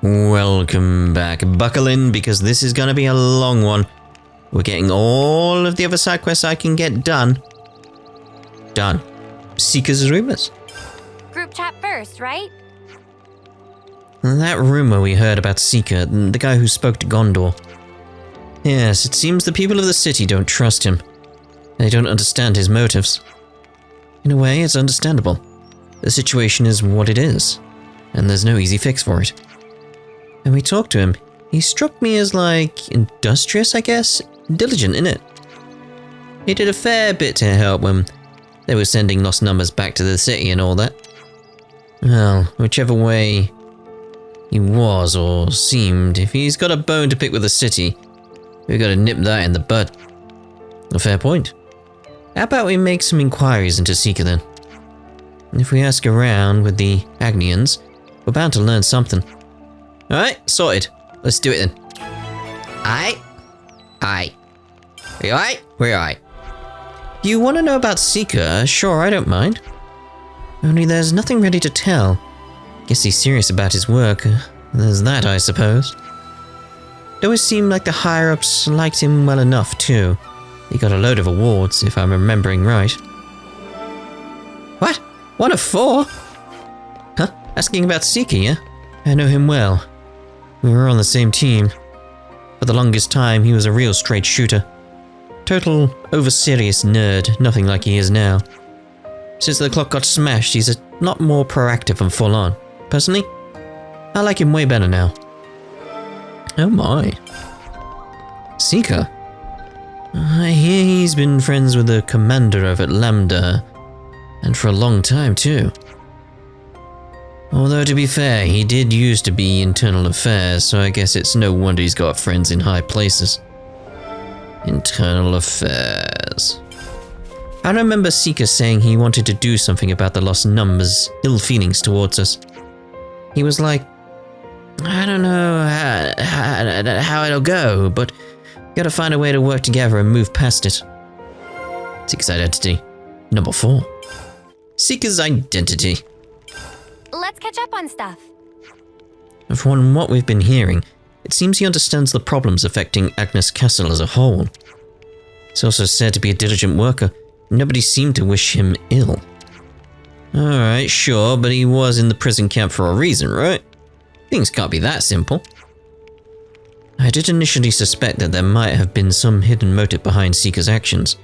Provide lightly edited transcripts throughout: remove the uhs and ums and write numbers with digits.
Welcome back. Buckle in because this is gonna be a long one. We're getting all of the other side quests I can get done. Done. Seeker's rumors. Group chat first, right? That rumor we heard about Seeker, the guy who spoke to Gondor. Yes, it seems the people of the city don't trust him. They don't understand his motives. In a way, it's understandable. The situation is what it is, and there's no easy fix for it. When we talked to him, he struck me as like industrious, I guess? Diligent, innit? He did a fair bit to help when they were sending lost numbers back to the city and all that. Well, whichever way he was or seemed, if he's got a bone to pick with the city, we've got to nip that in the bud. A fair point. How about we make some inquiries into Seeker then? If we ask around with the Agnians, we're bound to learn something. Alright, sorted. Let's do it then. Aye. Aye. We alright? We're alright. You want to know about Seeker? Sure, I don't mind. Only there's nothing ready to tell. Guess he's serious about his work. There's that, I suppose. It always seemed like the higher-ups liked him well enough, too. He got a load of awards, if I'm remembering right. What? 1 of 4? Huh? Asking about Seeker, yeah? I know him well. We were on the same team. For the longest time, he was a real straight shooter. Total, over-serious nerd, nothing like he is now. Since the clock got smashed, he's a lot more proactive and full-on. Personally, I like him way better now. Oh my. Seeker? I hear he's been friends with the commander over at Lambda, and for a long time too. Although to be fair, he did used to be internal affairs, so I guess it's no wonder he's got friends in high places. Internal affairs. I remember Seeker saying he wanted to do something about the lost numbers' ill feelings towards us. He was like, I don't know how it'll go, but gotta find a way to work together and move past it. Seeker's identity. Number 4. Seeker's identity. Let's catch up on stuff. From what we've been hearing, it seems he understands the problems affecting Agnes Castle as a whole. He's also said to be a diligent worker. Nobody seemed to wish him ill. Alright, sure, but he was in the prison camp for a reason, right? Things can't be that simple. I did initially suspect that there might have been some hidden motive behind Seeker's actions,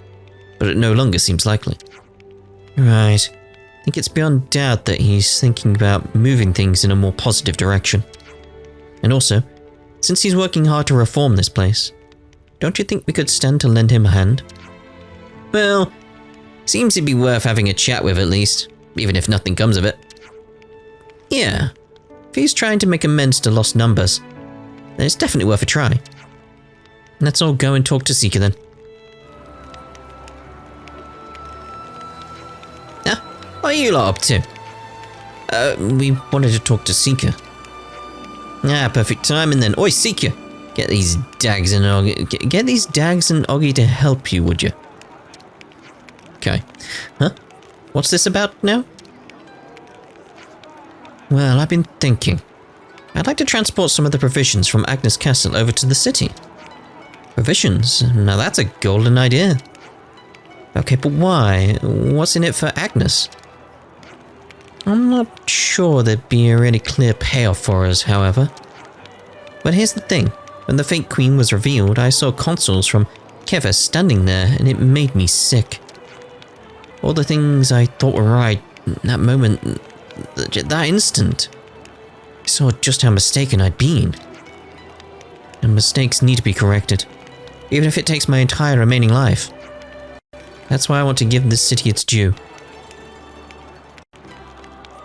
but it no longer seems likely. Right. I think it's beyond doubt that he's thinking about moving things in a more positive direction. And also, since he's working hard to reform this place, don't you think we could stand to lend him a hand? Well, seems to be worth having a chat with at least, even if nothing comes of it. Yeah, if he's trying to make amends to lost numbers, then it's definitely worth a try. Let's all go and talk to Seeker then. What are you lot up to? We wanted to talk to Seeker. Perfect timing then. Oi, Seeker! Get these dags and Oggy. Get these dags and Oggy to help you, would you? Okay. Huh? What's this about now? Well, I've been thinking. I'd like to transport some of the provisions from Agnes Castle over to the city. Provisions? Now that's a golden idea. Okay, but why? What's in it for Agnes? I'm not sure there'd be a really clear payoff for us, however. But here's the thing. When the Fate Queen was revealed, I saw consuls from Keva standing there, and it made me sick. All the things I thought were right, that moment, that instant, I saw just how mistaken I'd been. And mistakes need to be corrected, even if it takes my entire remaining life. That's why I want to give this city its due.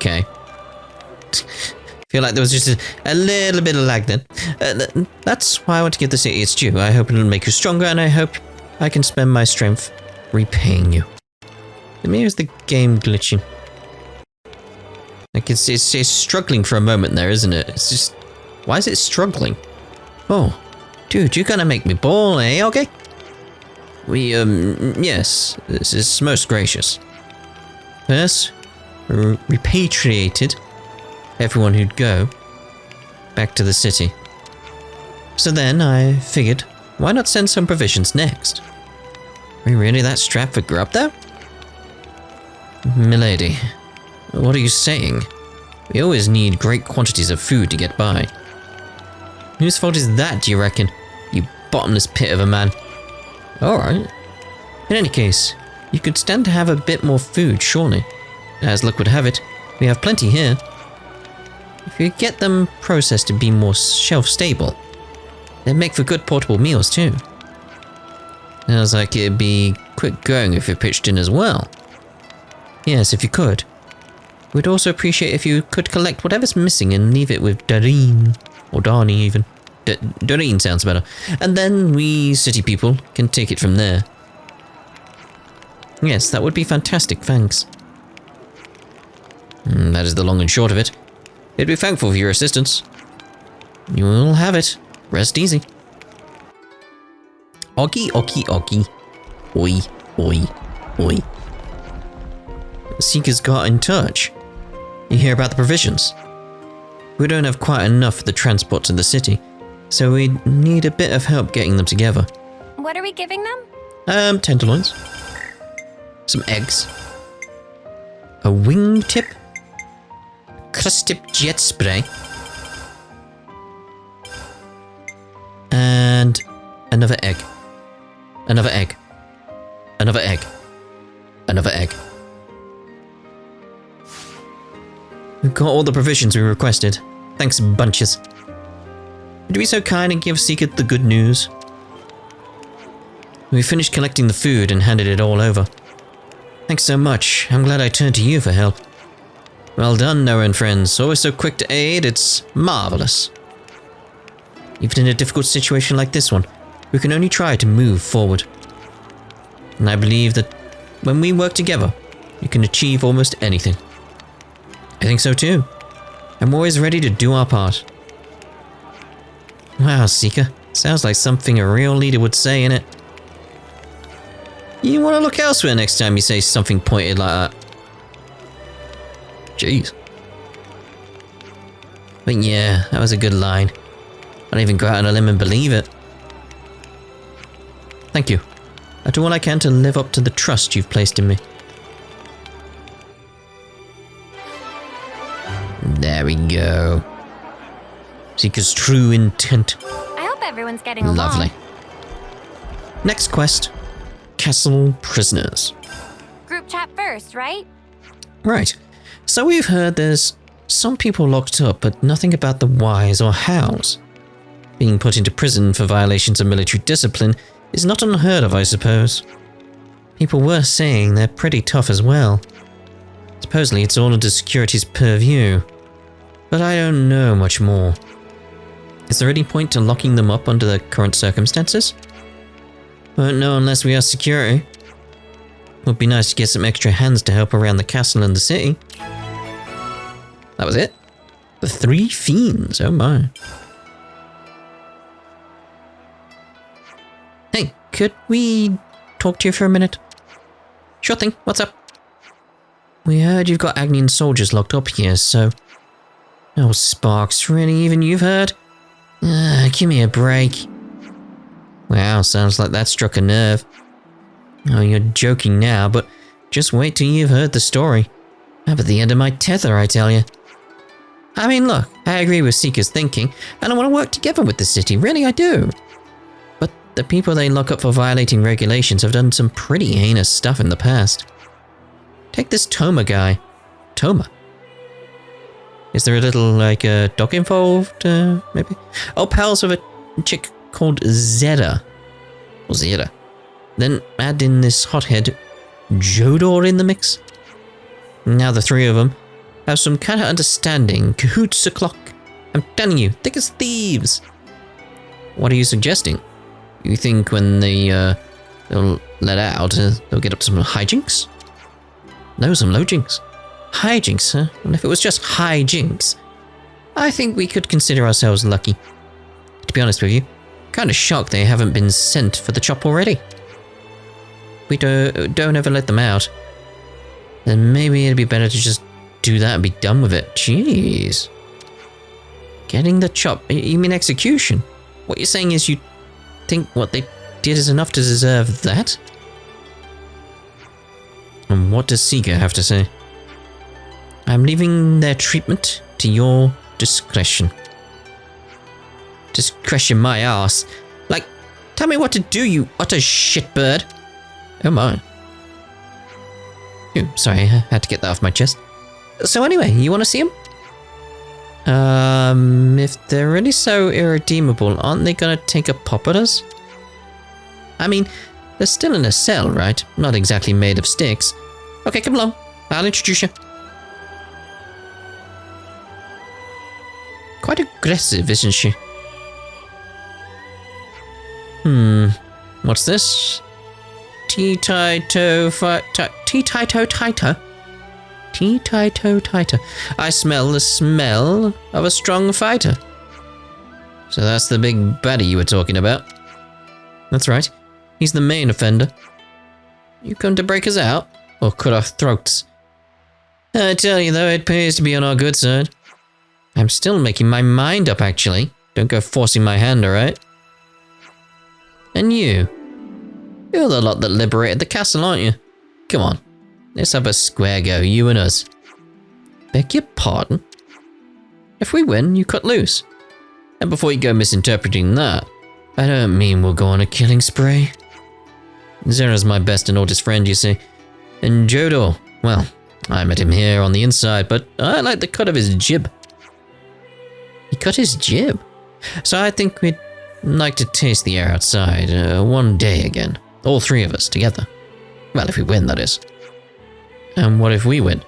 Okay. Feel like there was just a little bit of lag then. That's why I want to give the city its due. I hope it'll make you stronger, and I hope I can spend my strength repaying you. Here's the game glitching. Like it's struggling for a moment there, isn't it? It's just, why is it struggling? Oh, dude, you're gonna make me bawl, eh? Okay. Yes, this is most gracious. First, repatriated everyone who'd go back to the city. So then I figured, why not send some provisions next? Are we really that strapped for grub though? Milady, what are you saying? We always need great quantities of food to get by. Whose fault is that, do you reckon? You bottomless pit of a man. Alright. In any case, you could stand to have a bit more food, surely. As luck would have it, we have plenty here. If you get them processed to be more shelf-stable, they'd make for good portable meals too. Sounds like it'd be quick going if you pitched in as well. Yes, if you could. We'd also appreciate if you could collect whatever's missing and leave it with Doreen. Or Darnie even. Doreen sounds better. And then we city people can take it from there. Yes, that would be fantastic, thanks. That is the long and short of it. I'd be thankful for your assistance. You will have it. Rest easy. Oggy, oggy, oggy. Oi, oi, oi. The Seekers got in touch. You hear about the provisions? We don't have quite enough for the transport to the city, so we need a bit of help getting them together. What are we giving them? Tenderloins. Some eggs. A wingtip. Crust-tip jet spray. And another egg. Another egg. Another egg. Another egg. We've got all the provisions we requested. Thanks, bunches. Would you be so kind and give Seeker the good news? We finished collecting the food and handed it all over. Thanks so much. I'm glad I turned to you for help. Well done, Noah and friends. Always so quick to aid. It's marvelous. Even in a difficult situation like this one, we can only try to move forward. And I believe that when we work together, we can achieve almost anything. I think so too. I'm always ready to do our part. Wow, Seeker. Sounds like something a real leader would say, innit? You want to look elsewhere next time you say something pointed like that. Jeez. But yeah, that was a good line. I'd even go out on a limb and believe it. Thank you. I do all I can to live up to the trust you've placed in me. There we go. Seeker's true intent. I hope everyone's getting along. Lovely. Next quest. Castle prisoners. Group chat first, right? Right. So we've heard there's some people locked up, but nothing about the whys or hows. Being put into prison for violations of military discipline is not unheard of, I suppose. People were saying they're pretty tough as well. Supposedly it's all under security's purview, but I don't know much more. Is there any point to locking them up under the current circumstances? Won't know unless we ask security. Would be nice to get some extra hands to help around the castle and the city. That was it? The 3 fiends, oh my. Hey, could we talk to you for a minute? Sure thing, what's up? We heard you've got Annian soldiers locked up here, so... Oh, Sparks, really? Even you've heard? Give me a break. Wow, sounds like that struck a nerve. Oh, you're joking now, but just wait till you've heard the story. I'm at the end of my tether, I tell you. I mean, look, I agree with Seeker's thinking, and I want to work together with the city, really I do. But the people they lock up for violating regulations have done some pretty heinous stuff in the past. Take this Toma guy. Toma? Is there a little, like, dog involved, maybe? Oh, pals with a chick called Zeta. Or Zeta. Then add in this hothead Jodor in the mix. Now the 3 of them have some kind of understanding. Cahoots o'clock. I'm telling you, thick as thieves. What are you suggesting? You think when they'll let out, they'll get up to some hijinks? No, some low jinks. Hijinks, huh? And if it was just hijinks, I think we could consider ourselves lucky. To be honest with you, kind of shocked they haven't been sent for the chop already. We don't ever let them out. Then maybe it'd be better to just do that and be done with it. Jeez. Getting the chop? You mean execution? What you're saying is you think what they did is enough to deserve that? And what does Seeker have to say? I'm leaving their treatment to your discretion. Discretion my ass. Like, tell me what to do, you utter shitbird. Oh my. Ooh, sorry, I had to get that off my chest. So anyway, you want to see him? If they're really so irredeemable, aren't they gonna take a pop at us? I mean, they're still in a cell, right? Not exactly made of sticks. Okay, come along. I'll introduce you. Quite aggressive, isn't she? What's this? Tea-tai-to Tea-tai-to. I smell the smell of a strong fighter. So that's the big baddie you were talking about. That's right. He's the main offender. You come to break us out? Or cut our throats? I tell you though, it pays to be on our good side. I'm still making my mind up, actually. Don't go forcing my hand, alright? And you? You're the lot that liberated the castle, aren't you? Come on. Let's have a square go, you and us. Beg your pardon? If we win, you cut loose. And before you go misinterpreting that, I don't mean we'll go on a killing spree. Zera's my best and oldest friend, you see. And Jodor, well, I met him here on the inside, but I like the cut of his jib. He cut his jib? So I think we'd like to taste the air outside one day again. All three of us together. Well, if we win, that is. And what if we win?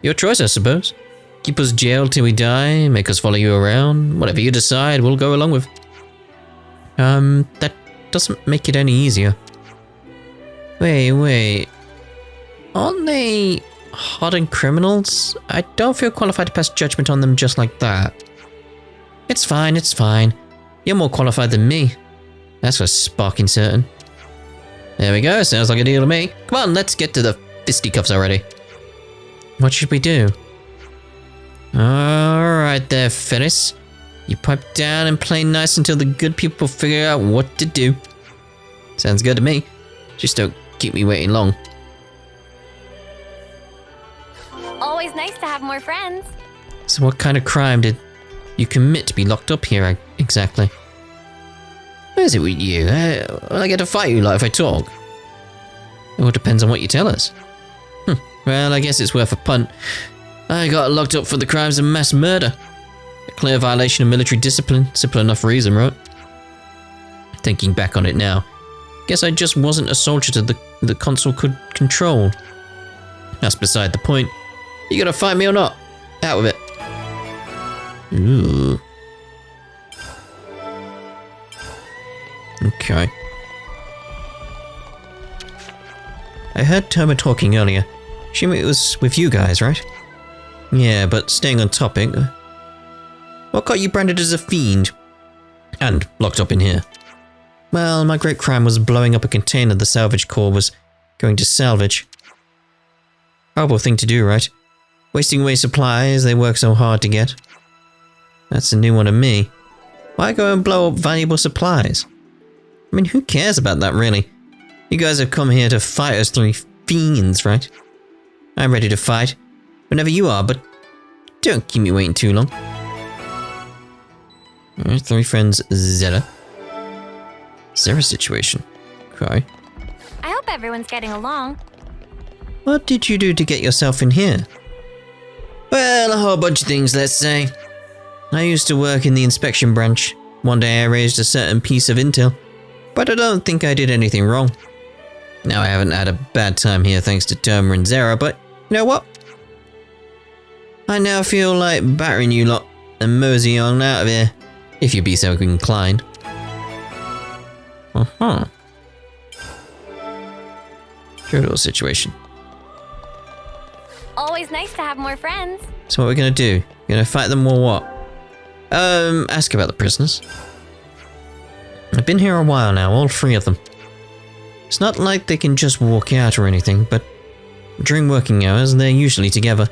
Your choice, I suppose. Keep us jailed till we die, make us follow you around. Whatever you decide, we'll go along with. That doesn't make it any easier. Wait. Aren't they hardened criminals? I don't feel qualified to pass judgment on them just like that. It's fine. You're more qualified than me. That's for sparking certain. There we go, sounds like a deal to me. Come on, let's get to the fisticuffs already. What should we do? Alright there, Ferris. You pipe down and play nice until the good people figure out what to do. Sounds good to me. Just don't keep me waiting long. Always nice to have more friends. So what kind of crime did you commit to be locked up here exactly? What is it with you? Will I get to fight you like if I talk? It all depends on what you tell us. Well, I guess it's worth a punt. I got locked up for the crimes of mass murder. A clear violation of military discipline. Simple enough reason, right? Thinking back on it now, guess I just wasn't a soldier to the consul could control. That's beside the point. You gonna fight me or not? Out with it. Ooh. Okay. I heard Toma talking earlier. Assume it was with you guys, right? Yeah, but staying on topic. What got you branded as a fiend? And locked up in here? Well, my great crime was blowing up a container the salvage corps was going to salvage. Horrible thing to do, right? Wasting away supplies they work so hard to get. That's a new one to me. Why go and blow up valuable supplies? I mean, who cares about that, really? You guys have come here to fight us three fiends, right? I'm ready to fight. Whenever you are, but don't keep me waiting too long. Alright, three friends, Zera. Zera's situation. Okay. I hope everyone's getting along. What did you do to get yourself in here? Well, a whole bunch of things, let's say. I used to work in the inspection branch. One day I raised a certain piece of intel, but I don't think I did anything wrong. Now I haven't had a bad time here thanks to Toma and Zera, but you know what? I now feel like battering you lot and mosey on out of here, if you be so inclined. Good little situation. Always nice to have more friends. So what are we gonna do? Gonna fight them or what? Ask about the prisoners. I've been here a while now, all three of them. It's not like they can just walk out or anything, but during working hours, they're usually together.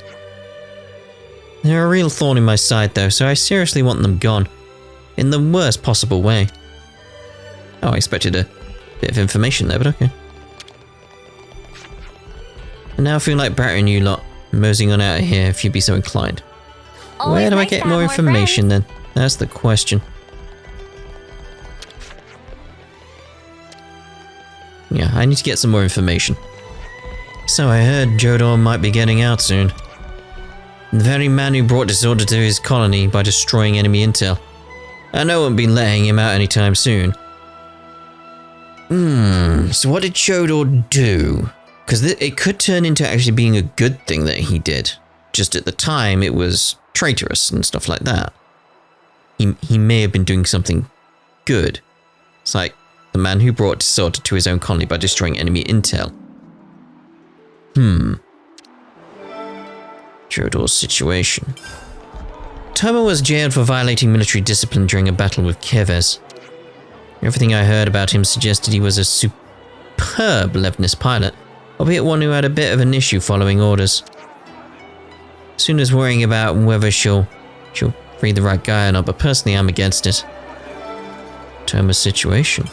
They're a real thorn in my side though, so I seriously want them gone. In the worst possible way. Oh, I expected a bit of information there, but okay. And now I feel like battering you lot, moseying on out of here if you'd be so inclined. Always Where do I nice get to more have information friends. then? That's the question. Yeah, I need to get some more information. So I heard Jodor might be getting out soon. The very man who brought disorder to his colony by destroying enemy intel. I know I won't be letting him out anytime soon. So what did Jodor do? Because it could turn into actually being a good thing that he did. Just at the time, it was traitorous and stuff like that. He may have been doing something good. It's like the man who brought disorder to his own colony by destroying enemy intel. Jodor's situation. Toma was jailed for violating military discipline during a battle with Keves. Everything I heard about him suggested he was a superb Levnis pilot, albeit one who had a bit of an issue following orders. As soon as worrying about whether she'll free the right guy or not, but personally I'm against it. Toma's situation.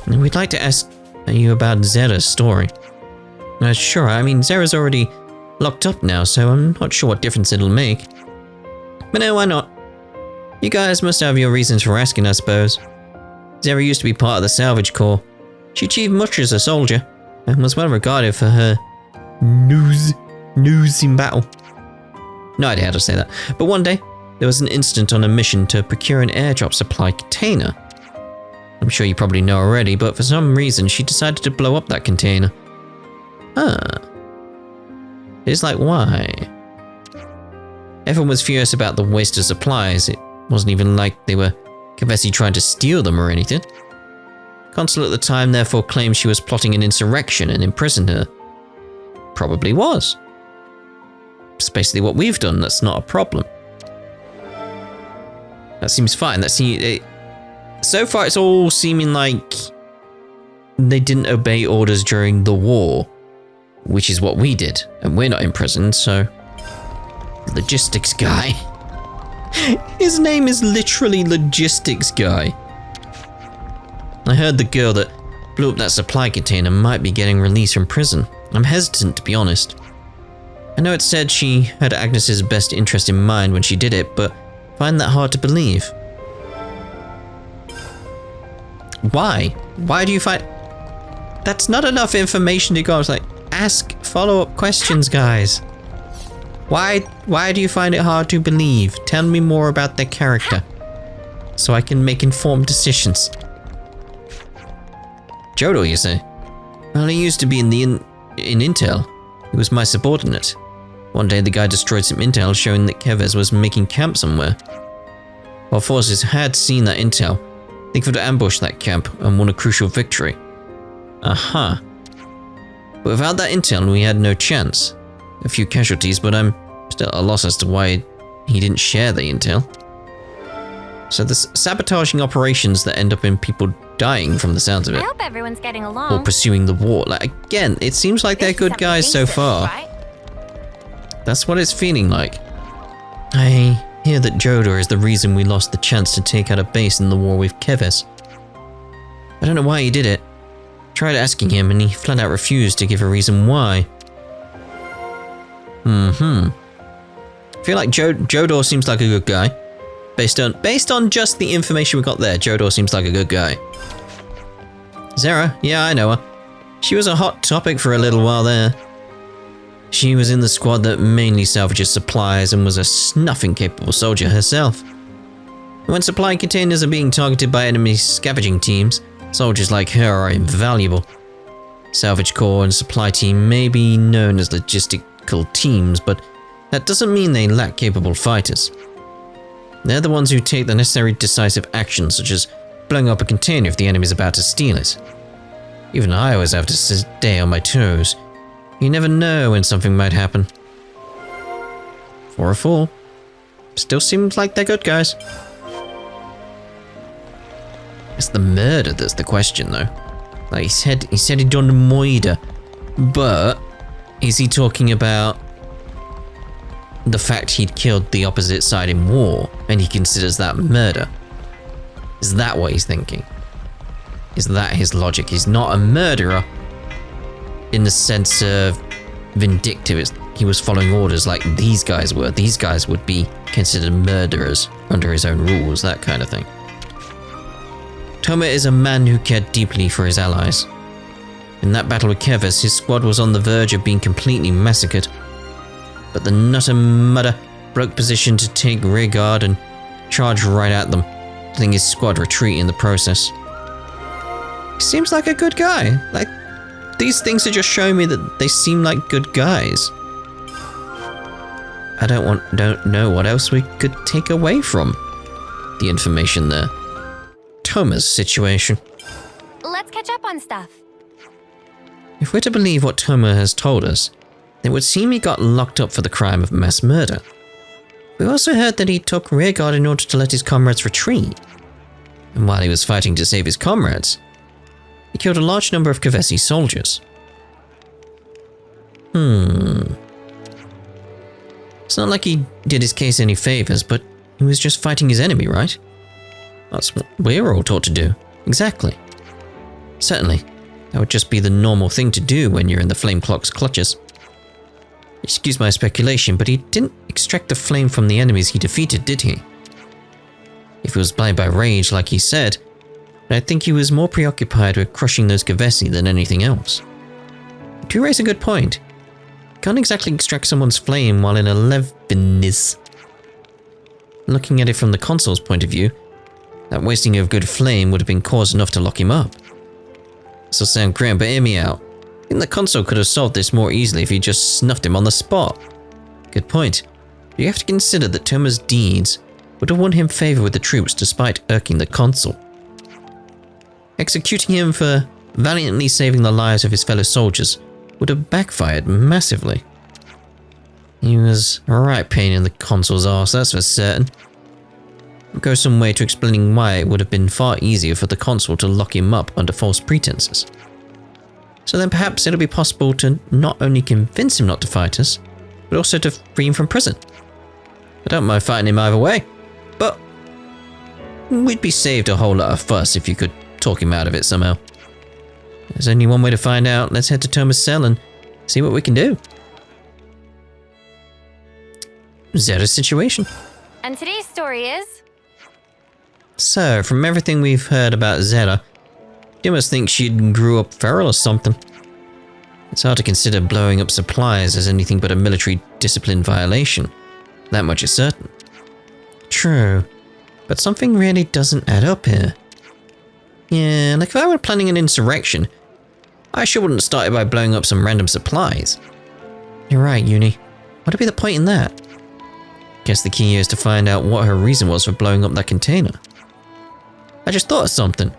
And we'd like to ask you about Zera's story. Sure, I mean Zera's already locked up now, so I'm not sure what difference it'll make. But no, why not? You guys must have your reasons for asking, I suppose. Zera used to be part of the Salvage Corps. She achieved much as a soldier, and was well regarded for her news in battle. No idea how to say that. But one day, there was an incident on a mission to procure an airdrop supply container. I'm sure you probably know already, but for some reason she decided to blow up that container. It's like, why? Everyone was furious about the waste of supplies. It wasn't even like they were Kavesi trying to steal them or anything. Consul at the time therefore claimed she was plotting an insurrection and imprisoned her. Probably was. It's basically what we've done, that's not a problem. That seems fine. So far it's all seeming like they didn't obey orders during the war, which is what we did, and we're not imprisoned, so... Logistics guy. His name is literally Logistics Guy. I heard the girl that blew up that supply container might be getting released from prison. I'm hesitant, to be honest. I know it said she had Agnes's best interest in mind when she did it, but I find that hard to believe. Why? Why do you find... That's not enough information to go. I was like, ask follow-up questions, guys. Why do you find it hard to believe? Tell me more about their character, so I can make informed decisions. Jodor, you say? Well, he used to be in Intel. He was my subordinate. One day the guy destroyed some intel showing that Keves was making camp somewhere. While forces had seen that intel, they could have ambushed that camp and won a crucial victory. But without that intel, we had no chance. A few casualties, but I'm still at a loss as to why he didn't share the intel. So there's sabotaging operations that end up in people dying from the sounds of it. I hope everyone's getting along. Or pursuing the war. Like, again, it seems like they're good guys so far. Right? That's what it's feeling like. I hear that Jodor is the reason we lost the chance to take out a base in the war with Keves. I don't know why he did it. Tried asking him and he flat out refused to give a reason why. I feel like Jodor seems like a good guy. Based on just the information we got there, Jodor seems like a good guy. Zera, yeah, I know her. She was a hot topic for a little while there. She was in the squad that mainly salvages supplies and was a snuffing capable soldier herself. When supply containers are being targeted by enemy scavenging teams, soldiers like her are invaluable. Salvage Corps and supply team may be known as logistical teams, but that doesn't mean they lack capable fighters. They're the ones who take the necessary decisive action, such as blowing up a container if the enemy's about to steal it. Even I always have to stay on my toes. You never know when something might happen. 4 or 4. Still seems like they're good guys. It's the murder that's the question, though. Like he said he'd done murder, but is he talking about the fact he'd killed the opposite side in war, and he considers that murder. Is that what he's thinking? Is that his logic? He's not a murderer in the sense of vindictive. He was following orders like these guys were. These guys would be considered murderers under his own rules, that kind of thing. Toma is a man who cared deeply for his allies. In that battle with Keves, his squad was on the verge of being completely massacred. But the Nutter Mudder broke position to take rear guard and charged right at them, letting his squad retreat in the process. He seems like a good guy. Like, these things are just showing me that they seem like good guys. I don't know what else we could take away from the information there. Toma's situation. Let's catch up on stuff. If we're to believe what Toma has told us, it would seem he got locked up for the crime of mass murder. We also heard that he took rearguard in order to let his comrades retreat. And while he was fighting to save his comrades, he killed a large number of Kevesi soldiers. It's not like he did his case any favors, but he was just fighting his enemy, right? That's what we're all taught to do. Exactly. Certainly, that would just be the normal thing to do when you're in the flame clock's clutches. Excuse my speculation, but he didn't extract the flame from the enemies he defeated, did he? If he was blinded by rage, like he said, I think he was more preoccupied with crushing those Kevesi than anything else. You do raise a good point. You can't exactly extract someone's flame while in a leviness. Looking at it from the console's point of view, that wasting of good flame would have been cause enough to lock him up. This'll sound grim, but hear me out. I think the console could have solved this more easily if he just snuffed him on the spot. Good point. But you have to consider that Toma's deeds would have won him favor with the troops despite irking the consul. Executing him for valiantly saving the lives of his fellow soldiers would have backfired massively. He was a right pain in the consul's arse, that's for certain. It goes some way to explaining why it would have been far easier for the consul to lock him up under false pretenses. So then perhaps it'll be possible to not only convince him not to fight us, but also to free him from prison. I don't mind fighting him either way, but we'd be saved a whole lot of fuss if you could talk him out of it somehow. There's only one way to find out. Let's head to Toma's cell and see what we can do. Zeta's situation. And today's story is... So, from everything we've heard about Zeta, you must think she grew up feral or something. It's hard to consider blowing up supplies as anything but a military discipline violation. That much is certain. True, but something really doesn't add up here. Yeah, like if I were planning an insurrection, I sure wouldn't have started by blowing up some random supplies. You're right, Uni. What'd be the point in that? Guess the key here is to find out what her reason was for blowing up that container. I just thought of something.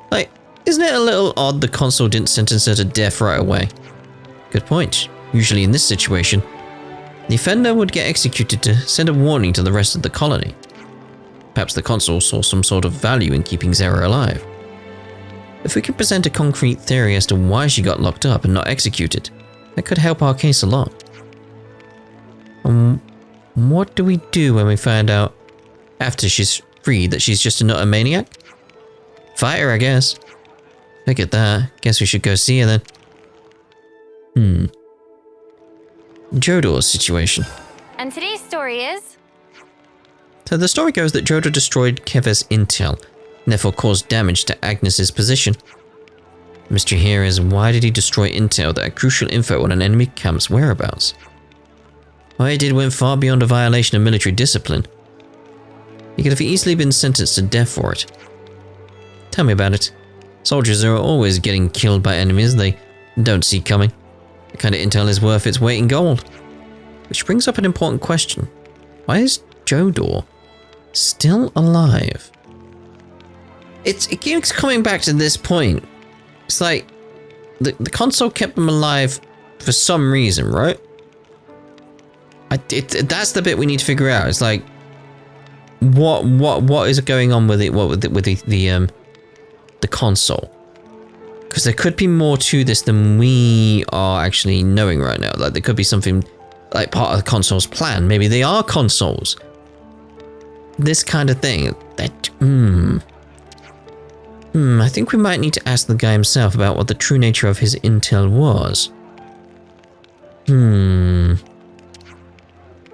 Like, isn't it a little odd the consul didn't sentence her to death right away? Good point. Usually in this situation, the offender would get executed to send a warning to the rest of the colony. Perhaps the consul saw some sort of value in keeping Zera alive. If we could present a concrete theory as to why she got locked up and not executed, that could help our case a lot. What do we do when we find out, after she's freed, that she's just a maniac? Fight her, I guess. Figured that. Guess we should go see her then. Jodor's situation. And today's story is... So the story goes that Jodor destroyed Keves intel, and therefore caused damage to Agnes's position. The mystery here is, why did he destroy intel that had crucial info on an enemy camp's whereabouts? What he did went far beyond a violation of military discipline. He could have easily been sentenced to death for it. Tell me about it. Soldiers are always getting killed by enemies they don't see coming. The kind of intel is worth its weight in gold. Which brings up an important question. Why is Jodor still alive? It keeps coming back to this point. It's like the console kept him alive for some reason, right? That's the bit we need to figure out. It's like, what is going on with it? What with the console? Because there could be more to this than we are actually knowing right now. Like there could be something like part of the console's plan. Maybe they are consoles. This kind of thing. I think we might need to ask the guy himself about what the true nature of his intel was.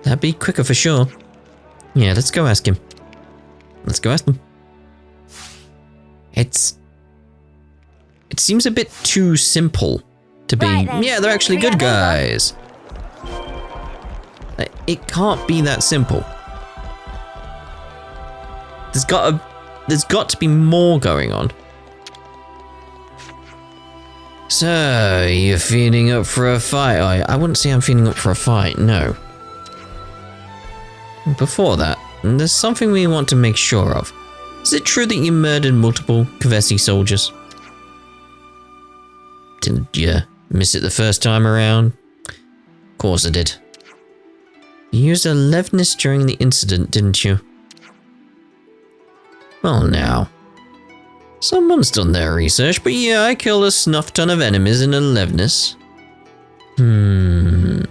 That'd be quicker for sure. Yeah, let's go ask him. Let's go ask them. It seems a bit too simple to be, yeah, they're actually good guys. It can't be that simple. There's got to be more going on. So, you're feeling up for a fight? I wouldn't say I'm feeling up for a fight, no. Before that, there's something we want to make sure of. Is it true that you murdered multiple Kavesi soldiers? Didn't you miss it the first time around? Of course I did. You used a leveness during the incident, didn't you? Well now. Someone's done their research, but yeah, I killed a snuff ton of enemies in a leveness. And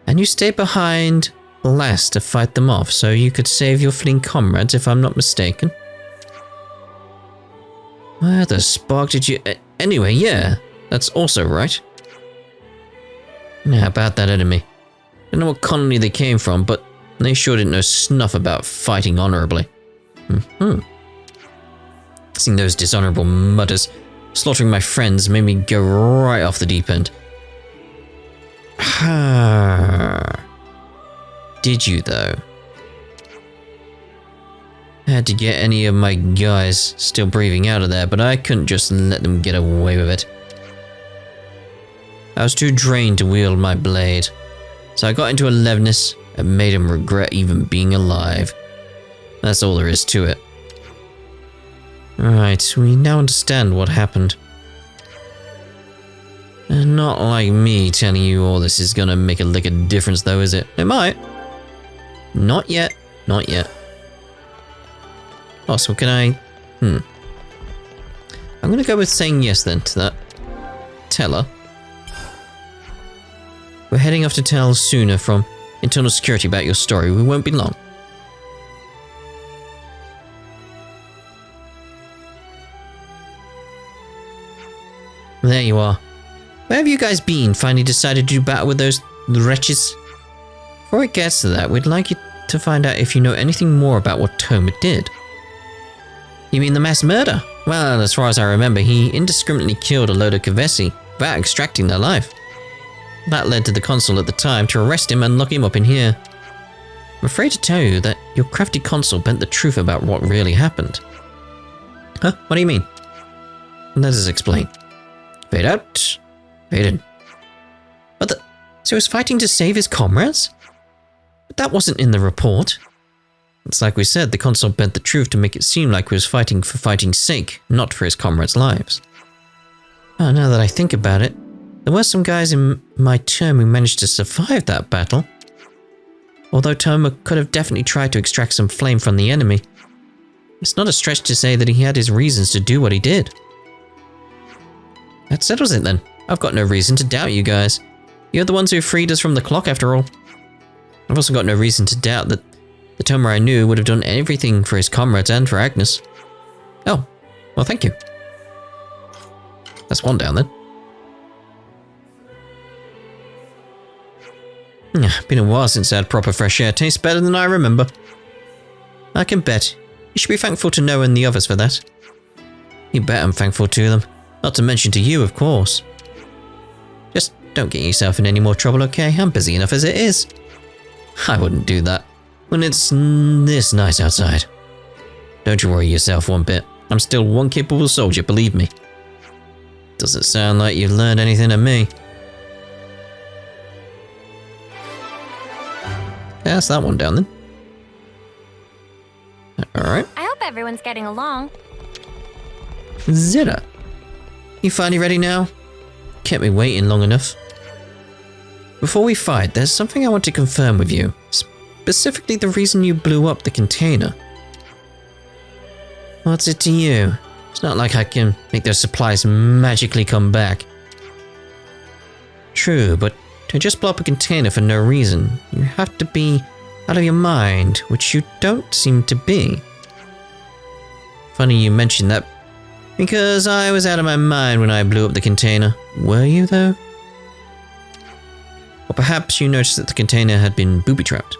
you stayed behind last to fight them off, so you could save your fleeing comrades, if I'm not mistaken. Where the spark did you... Anyway, yeah, that's also right. Yeah, about that enemy. Don't know what colony they came from, but they sure didn't know snuff about fighting honorably. Seeing those dishonorable mutters slaughtering my friends made me go right off the deep end. Did you, though? I had to get any of my guys still breathing out of there, but I couldn't just let them get away with it. I was too drained to wield my blade, so I got into a leveness and made him regret even being alive. That's all there is to it. Right, we now understand what happened. And not like me telling you all this is gonna make a lick of difference though, is it? It might. Not yet, not yet. Oh, so can I... I'm gonna go with saying yes then to that. Tell her. We're heading off to tell Suna from internal security about your story. We won't be long. There you are. Where have you guys been? Finally decided to do battle with those wretches? Before it gets to that, we'd like you to find out if you know anything more about what Toma did. You mean the mass murder? Well, as far as I remember, he indiscriminately killed a load of Kavesi without extracting their life. That led to the consul at the time to arrest him and lock him up in here. I'm afraid to tell you that your crafty consul bent the truth about what really happened. Huh? What do you mean? Let us explain. Fade out. Fade in. What the? So he was fighting to save his comrades? But that wasn't in the report. It's like we said, the consul bent the truth to make it seem like he was fighting for fighting's sake, not for his comrades' lives. Oh, now that I think about it, there were some guys in my term who managed to survive that battle. Although Toma could have definitely tried to extract some flame from the enemy, it's not a stretch to say that he had his reasons to do what he did. That settles it then. I've got no reason to doubt you guys. You're the ones who freed us from the clock after all. I've also got no reason to doubt that the Toma I knew would have done everything for his comrades and for Agnes. Oh, well thank you. That's one down then. Been a while since I had proper fresh air. Tastes better than I remember. I can bet. You should be thankful to Noah and the others for that. You bet I'm thankful to them. Not to mention to you, of course. Just don't get yourself in any more trouble, okay? I'm busy enough as it is. I wouldn't do that when it's this nice outside. Don't you worry yourself one bit. I'm still one capable soldier, believe me. Doesn't sound like you've learned anything of me. Yeah, that's that one down then. Alright. I hope everyone's getting along. Zeta. You finally ready now? Kept me waiting long enough. Before we fight, there's something I want to confirm with you. Specifically the reason you blew up the container. What's it to you? It's not like I can make those supplies magically come back. True, but To just blow up a container for no reason, you have to be out of your mind, which you don't seem to be. Funny you mentioned that, because I was out of my mind when I blew up the container. Were you, though? Or perhaps you noticed that the container had been booby-trapped.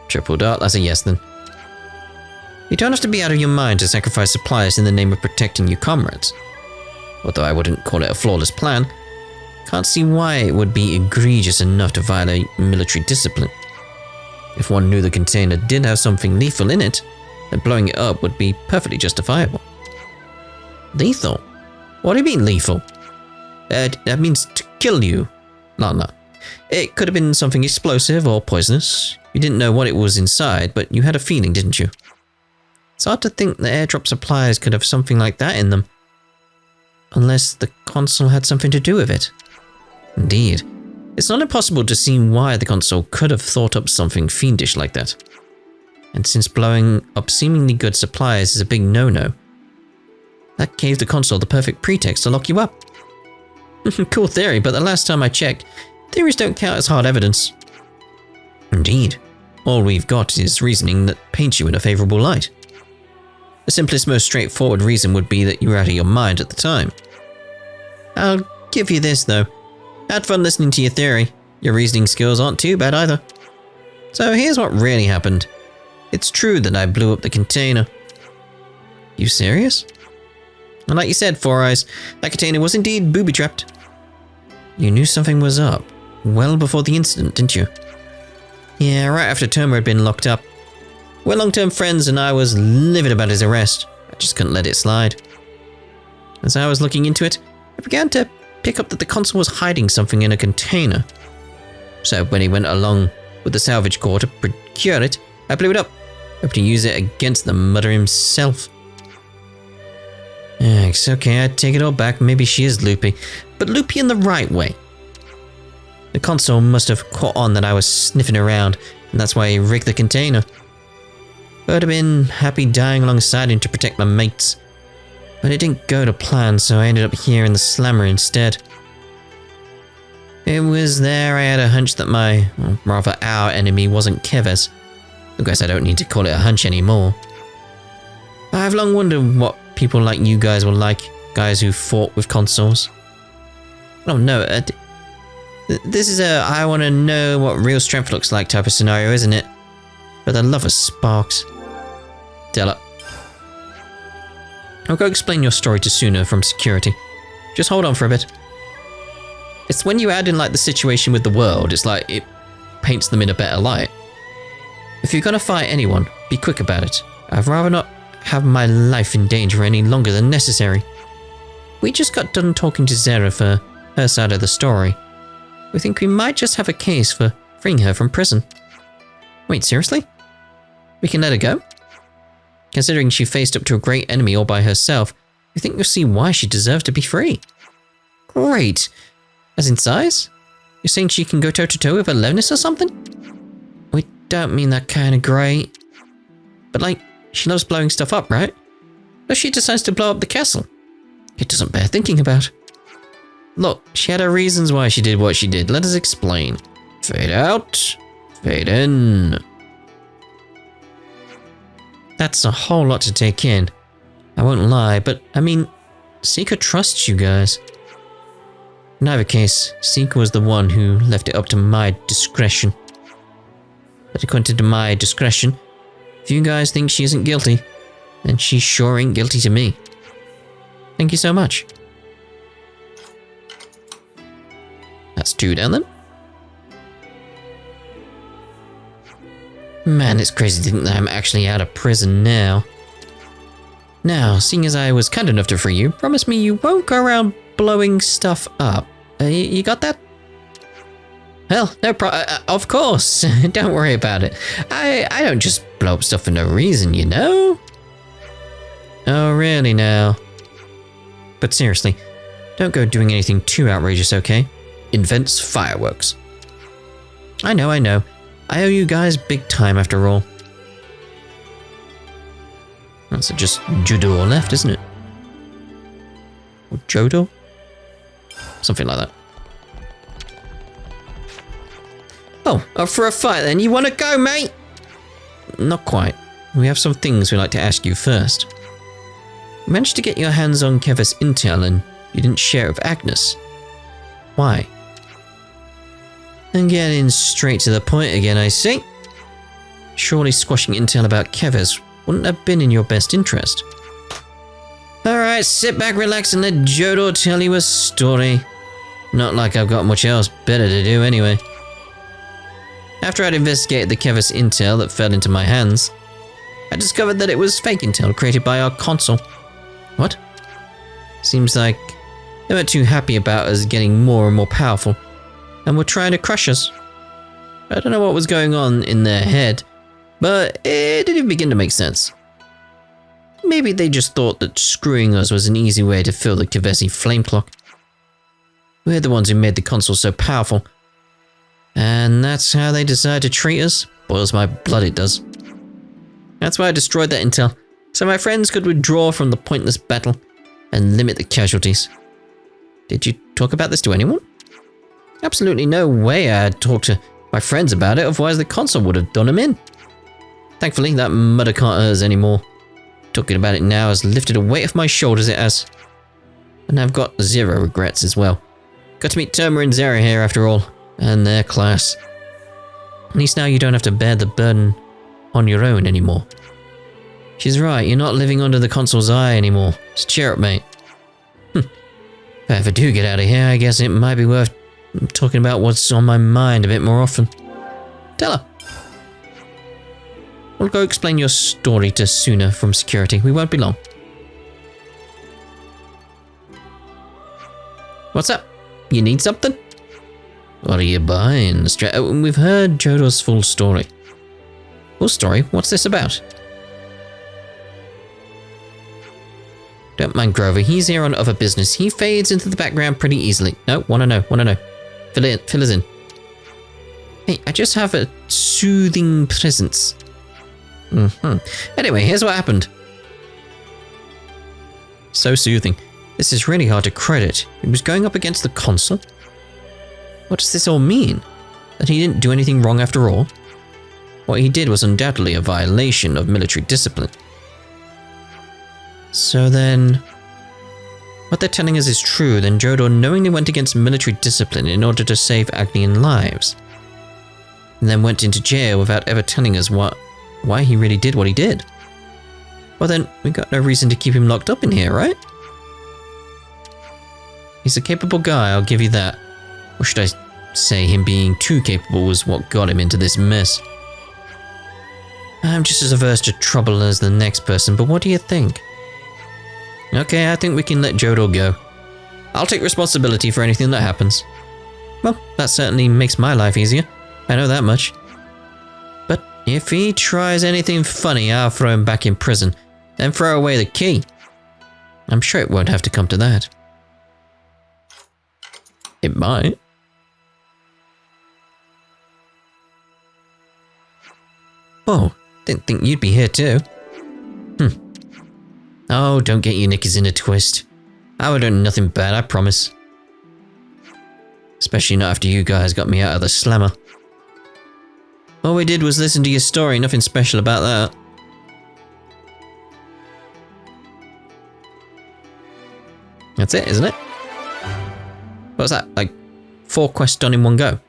Triple dot, that's a yes then. You don't have to be out of your mind to sacrifice supplies in the name of protecting your comrades. Although I wouldn't call it a flawless plan, can't see why it would be egregious enough to violate military discipline. If one knew the container did have something lethal in it, then blowing it up would be perfectly justifiable. Lethal? What do you mean lethal? That means to kill you. No. It could have been something explosive or poisonous. You didn't know what it was inside, but you had a feeling, didn't you? It's hard to think the airdrop supplies could have something like that in them. Unless the console had something to do with it. Indeed. It's not impossible to see why the console could have thought up something fiendish like that. And since blowing up seemingly good supplies is a big no-no, that gave the console the perfect pretext to lock you up. Cool theory, but the last time I checked, theories don't count as hard evidence. Indeed. All we've got is reasoning that paints you in a favourable light. The simplest, most straightforward reason would be that you were out of your mind at the time. I'll give you this, though. Had fun listening to your theory. Your reasoning skills aren't too bad either. So here's what really happened. It's true that I blew up the container. You serious? And like you said, Four Eyes, that container was indeed booby-trapped. You knew something was up well before the incident, didn't you? Yeah, right after Tomer had been locked up. We're long-term friends and I was livid about his arrest. I just couldn't let it slide. As I was looking into it, I began to pick up that the console was hiding something in a container. So when he went along with the salvage corps to procure it, I blew it up, hoping to use it against the mother himself. It's okay, I take it all back, maybe she is loopy, but loopy in the right way. The console must have caught on that I was sniffing around, and that's why he rigged the container. I would have been happy dying alongside him to protect my mates. But it didn't go to plan, so I ended up here in the slammer instead. It was there I had a hunch that my, or rather our enemy wasn't Kevez. I guess I don't need to call it a hunch anymore. I've long wondered what people like you guys were like, guys who fought with consoles. Oh no, this is a I want to know what real strength looks like type of scenario, isn't it? For the love of sparks. Della. I'll go explain your story to Suna from security. Just hold on for a bit. It's when you add in like the situation with the world, it's like it paints them in a better light. If you're gonna fight anyone, be quick about it. I'd rather not have my life in danger any longer than necessary. We just got done talking to Zera for her side of the story. We think we might just have a case for freeing her from prison. Wait, seriously? We can let her go? Considering she faced up to a great enemy all by herself, I think you'll see why she deserves to be free. Great. As in size? You're saying she can go toe-to-toe with Aloneness or something? We don't mean that kind of great. But like, she loves blowing stuff up, right? But she decides to blow up the castle. It doesn't bear thinking about. Look, she had her reasons why she did what she did. Let us explain. Fade out. Fade in. That's a whole lot to take in. I won't lie, but I mean, Seeker trusts you guys. In either case, Seeker was the one who left it up to my discretion. But according to my discretion, if you guys think she isn't guilty, then she sure ain't guilty to me. Thank you so much. That's 2 down then. Man, it's crazy to think that I'm actually out of prison now. Now, seeing as I was kind enough to free you, promise me you won't go around blowing stuff up. You got that? Well, no of course. Don't worry about it. I don't just blow up stuff for no reason, you know? Oh, really now? But seriously, don't go doing anything too outrageous, okay? Invents fireworks. I know. I owe you guys big time after all. That's just Judo left, isn't it? Or Jodo? Something like that. Oh, up for a fight then. You want to go, mate? Not quite. We have some things we'd like to ask you first. You managed to get your hands on Keva's intel and you didn't share it with Agnes. Why? And getting straight to the point again, I see. Surely squashing intel about Keva's wouldn't have been in your best interest. Alright, sit back, relax, and let Jodo tell you a story. Not like I've got much else better to do anyway. After I'd investigated the Keva's intel that fell into my hands, I discovered that it was fake intel created by our consul. What? Seems like they weren't too happy about us getting more and more powerful, and were trying to crush us. I don't know what was going on in their head, but it didn't begin to make sense. Maybe they just thought that screwing us was an easy way to fill the Kevesi flame clock. We're the ones who made the consul so powerful, and that's how they decide to treat us? Boils my blood, it does. That's why I destroyed that intel, so my friends could withdraw from the pointless battle and limit the casualties. Did you talk about this to anyone? Absolutely no way I'd talk to my friends about it, otherwise the consul would have done them in. Thankfully, that mudder can't hurt us anymore. Talking about it now has lifted a weight off my shoulders, it has. And I've got zero regrets as well. Got to meet Terma and Zera here after all, and their class. At least now you don't have to bear the burden on your own anymore. She's right, you're not living under the consul's eye anymore. So cheer up, mate. If I ever do get out of here, I guess it might be worth talking about what's on my mind a bit more often. Tell her. We'll go explain your story to Suna from security. We won't be long. What's up? You need something? What are you buying? We've heard Jodo's full story. Full story? What's this about? Don't mind Grover, he's here on other business. He fades into the background pretty easily. No, wanna know. Fill us in. Hey, I just have a soothing presence. Anyway, here's what happened. So soothing. This is really hard to credit. He was going up against the consul? What does this all mean? That he didn't do anything wrong after all? What he did was undoubtedly a violation of military discipline. So then, what they're telling us is true, then Jodo knowingly went against military discipline in order to save Agnian lives. And then went into jail without ever telling us why he really did what he did. Well then, we got no reason to keep him locked up in here, right? He's a capable guy, I'll give you that. Or should I say him being too capable was what got him into this mess. I'm just as averse to trouble as the next person, but what do you think? Okay, I think we can let Jodo go. I'll take responsibility for anything that happens. Well, that certainly makes my life easier. I know that much. But if he tries anything funny, I'll throw him back in prison, then throw away the key. I'm sure it won't have to come to that. It might. Oh, didn't think you'd be here too. Oh, don't get your knickers in a twist. I would have done nothing bad, I promise. Especially not after you guys got me out of the slammer. All we did was listen to your story, nothing special about that. That's it, isn't it? What's that, like 4 quests done in one go?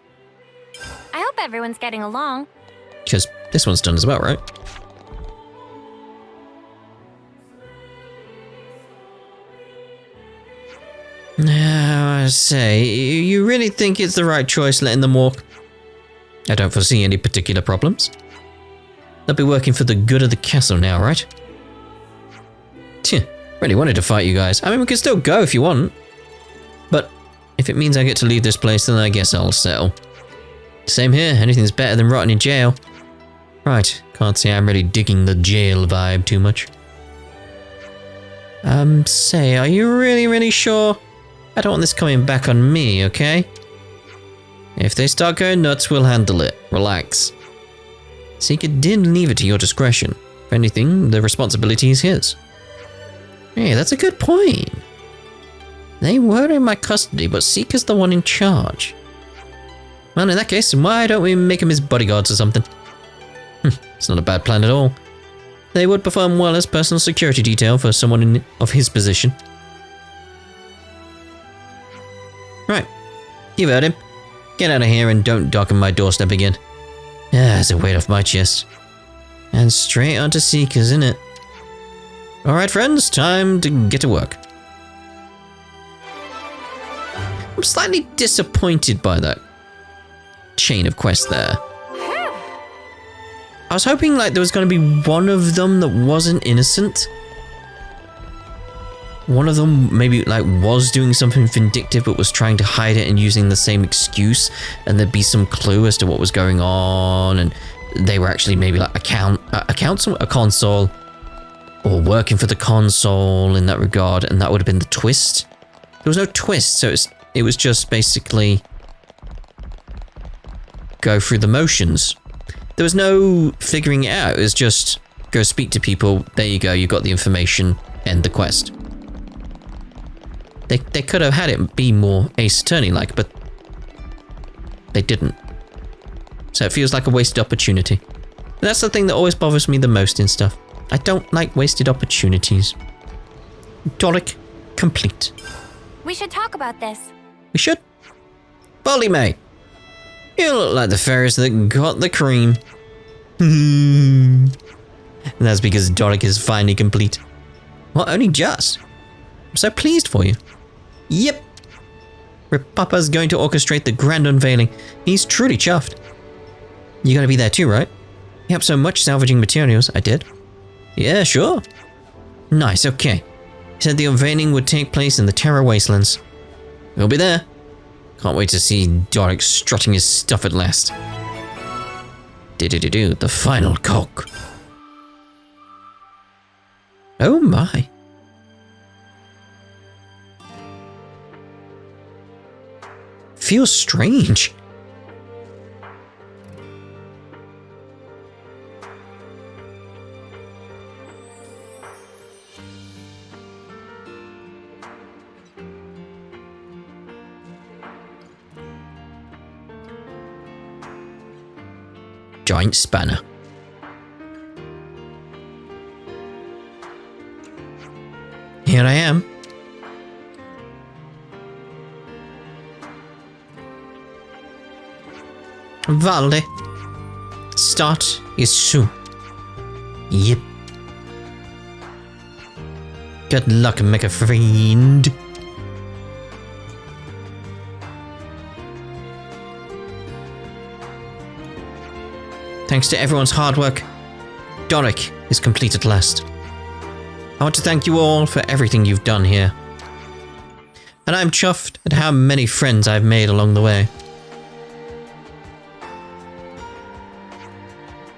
I hope everyone's getting along. Because this one's done as well, right? Now, I say, you really think it's the right choice letting them walk? I don't foresee any particular problems. They'll be working for the good of the castle now, right? Really wanted to fight you guys. I mean, we can still go if you want. But if it means I get to leave this place, then I guess I'll settle. Same here, anything's better than rotting in jail. Right, can't say I'm really digging the jail vibe too much. Say, are you really sure? I don't want this coming back on me, okay? If they start going nuts, we'll handle it. Relax. Seeker did leave it to your discretion. If anything, the responsibility is his. Hey, that's a good point. They were in my custody, but Seeker's the one in charge. Well, in that case, why don't we make him his bodyguards or something? It's not a bad plan at all. They would perform well as personal security detail for someone of his position. Right. You've heard him. Get out of here and don't darken my doorstep again. There's a weight off my chest. And straight onto Seekers, innit? Alright friends, time to get to work. I'm slightly disappointed by that chain of quests there. I was hoping like there was going to be one of them that wasn't innocent. One of them maybe like was doing something vindictive but was trying to hide it and using the same excuse, and there'd be some clue as to what was going on, and they were actually maybe like a console, or working for the console in that regard, and that would have been the twist. There was no twist, so it was just basically go through the motions. There was no figuring it out. It was just go speak to people. There you go. You got the information. End the quest. They could have had it be more Ace Attorney-like, but they didn't. So it feels like a wasted opportunity. And that's the thing that always bothers me the most in stuff. I don't like wasted opportunities. Doric, complete. We should talk about this. We should. Bully mate. You look like the ferris that got the cream. And that's because Doric is finally complete. Well, only just. I'm so pleased for you. Yep. Ripapa's going to orchestrate the grand unveiling. He's truly chuffed. You're gonna be there too, right? You helped so much salvaging materials. I did. Yeah, sure. Nice, okay. He said the unveiling would take place in the Terra Wastelands. We'll be there. Can't wait to see Doric strutting his stuff at last. Do-do-do-do, the final cog. Oh my. Feels strange. Giant spanner. Here I am. Valde. Start is soon. Yep. Good luck, make a friend. Thanks to everyone's hard work, Doric is complete at last. I want to thank you all for everything you've done here. And I'm chuffed at how many friends I've made along the way.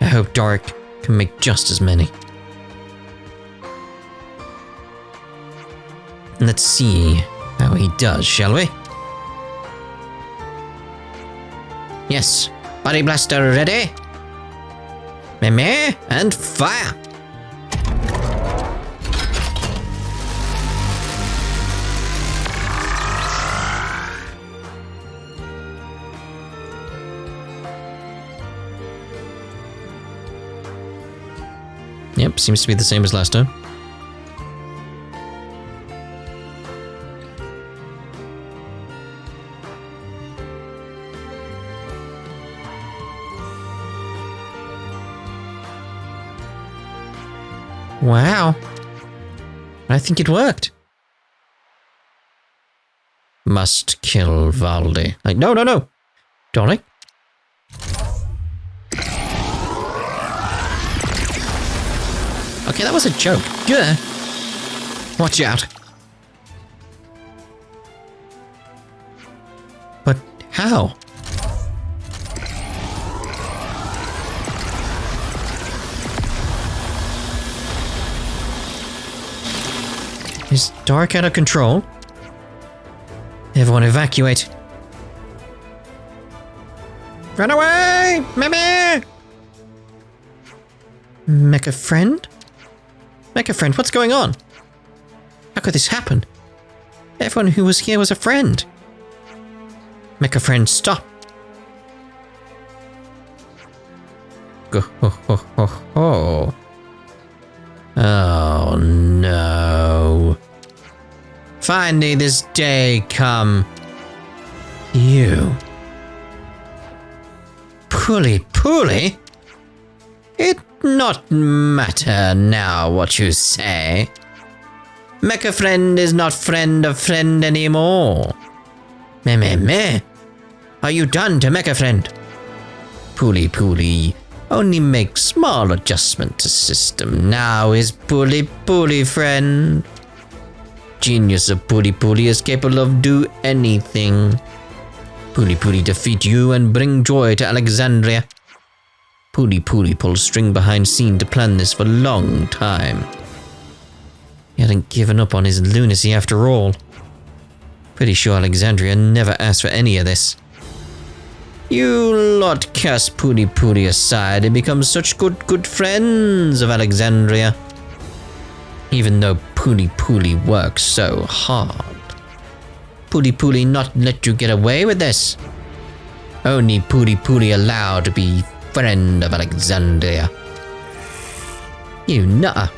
I hope Doric can make just as many. Let's see how he does, shall we? Yes, Body Blaster ready? Meme and fire! Yep, seems to be the same as last time. Wow. I think it worked. Must kill Valde. Like, no. Doric? Okay, that was a joke. Good. Watch out. But how? Is Doric out of control? Everyone evacuate. Run away! Meme! Mecha friend? Mecha friend, what's going on? How could this happen? Everyone who was here was a friend. Mecha friend, stop. Oh no. Finally this day come. You. Puli Puli? It not matter now what you say. Mecha friend is not friend of friend anymore. Meh. Are you done to mecha friend? Puli Puli only make small adjustment to system. Now is Puli Puli friend. Genius of Puli Puli is capable of do anything. Puli Puli defeat you and bring joy to Alexandria. Puli Puli pulled string behind scene to plan this for a long time. He hadn't given up on his lunacy after all. Pretty sure Alexandria never asked for any of this. You lot cast Puli Puli aside and become such good friends of Alexandria. Even though Puli Puli works so hard. Puli Puli not let you get away with this. Only Puli Puli allowed to be friend of Alexandria. You nutter.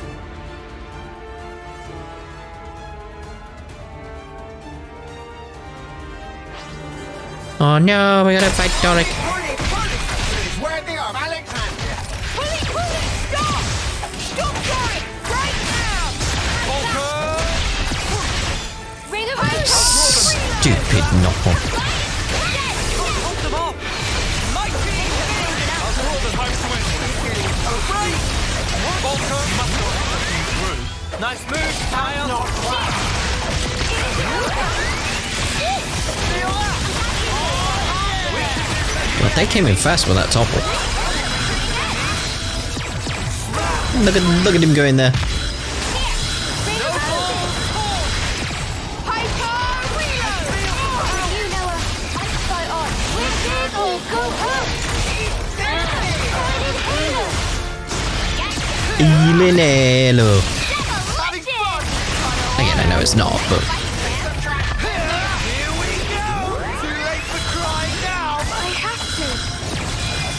Oh no, we gotta fight Doric. Puli Puli is worthy of Alexandria. Puli Puli, stop! Stop Doric! Right now! Ring of Ice! Stupid knock-on. Hold them off! Mighty! I'll draw them home to entry. Volker must not have been through. Nice move, Kyle. Not right. Well, they came in fast with that topple. Look at him go in there. Ilinelo. Again, I know it's not, but Here we go. Too late for crying now. I have to.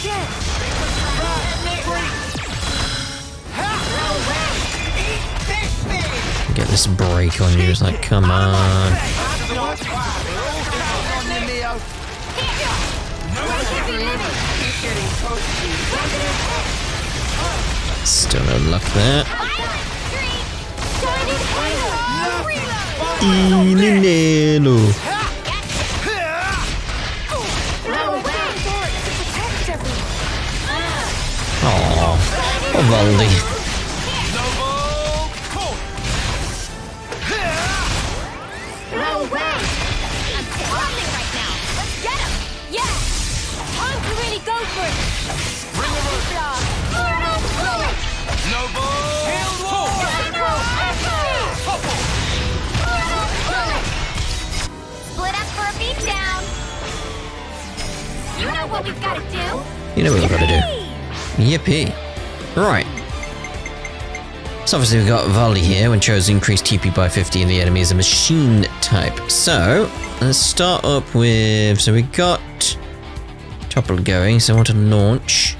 Yes. Eat this thing. get this break on you. It's like, come on. Still no luck there. Ilinelo. Aww. Oh, Valdi. Split up for a beatdown. You know what we've got to do. You know what we've got to do. Yippee. Right. So obviously we've got Valdi here, when chose increased TP by 50 and the enemy is a machine type. So, let's start up with... So we got Topple going, so I want to launch.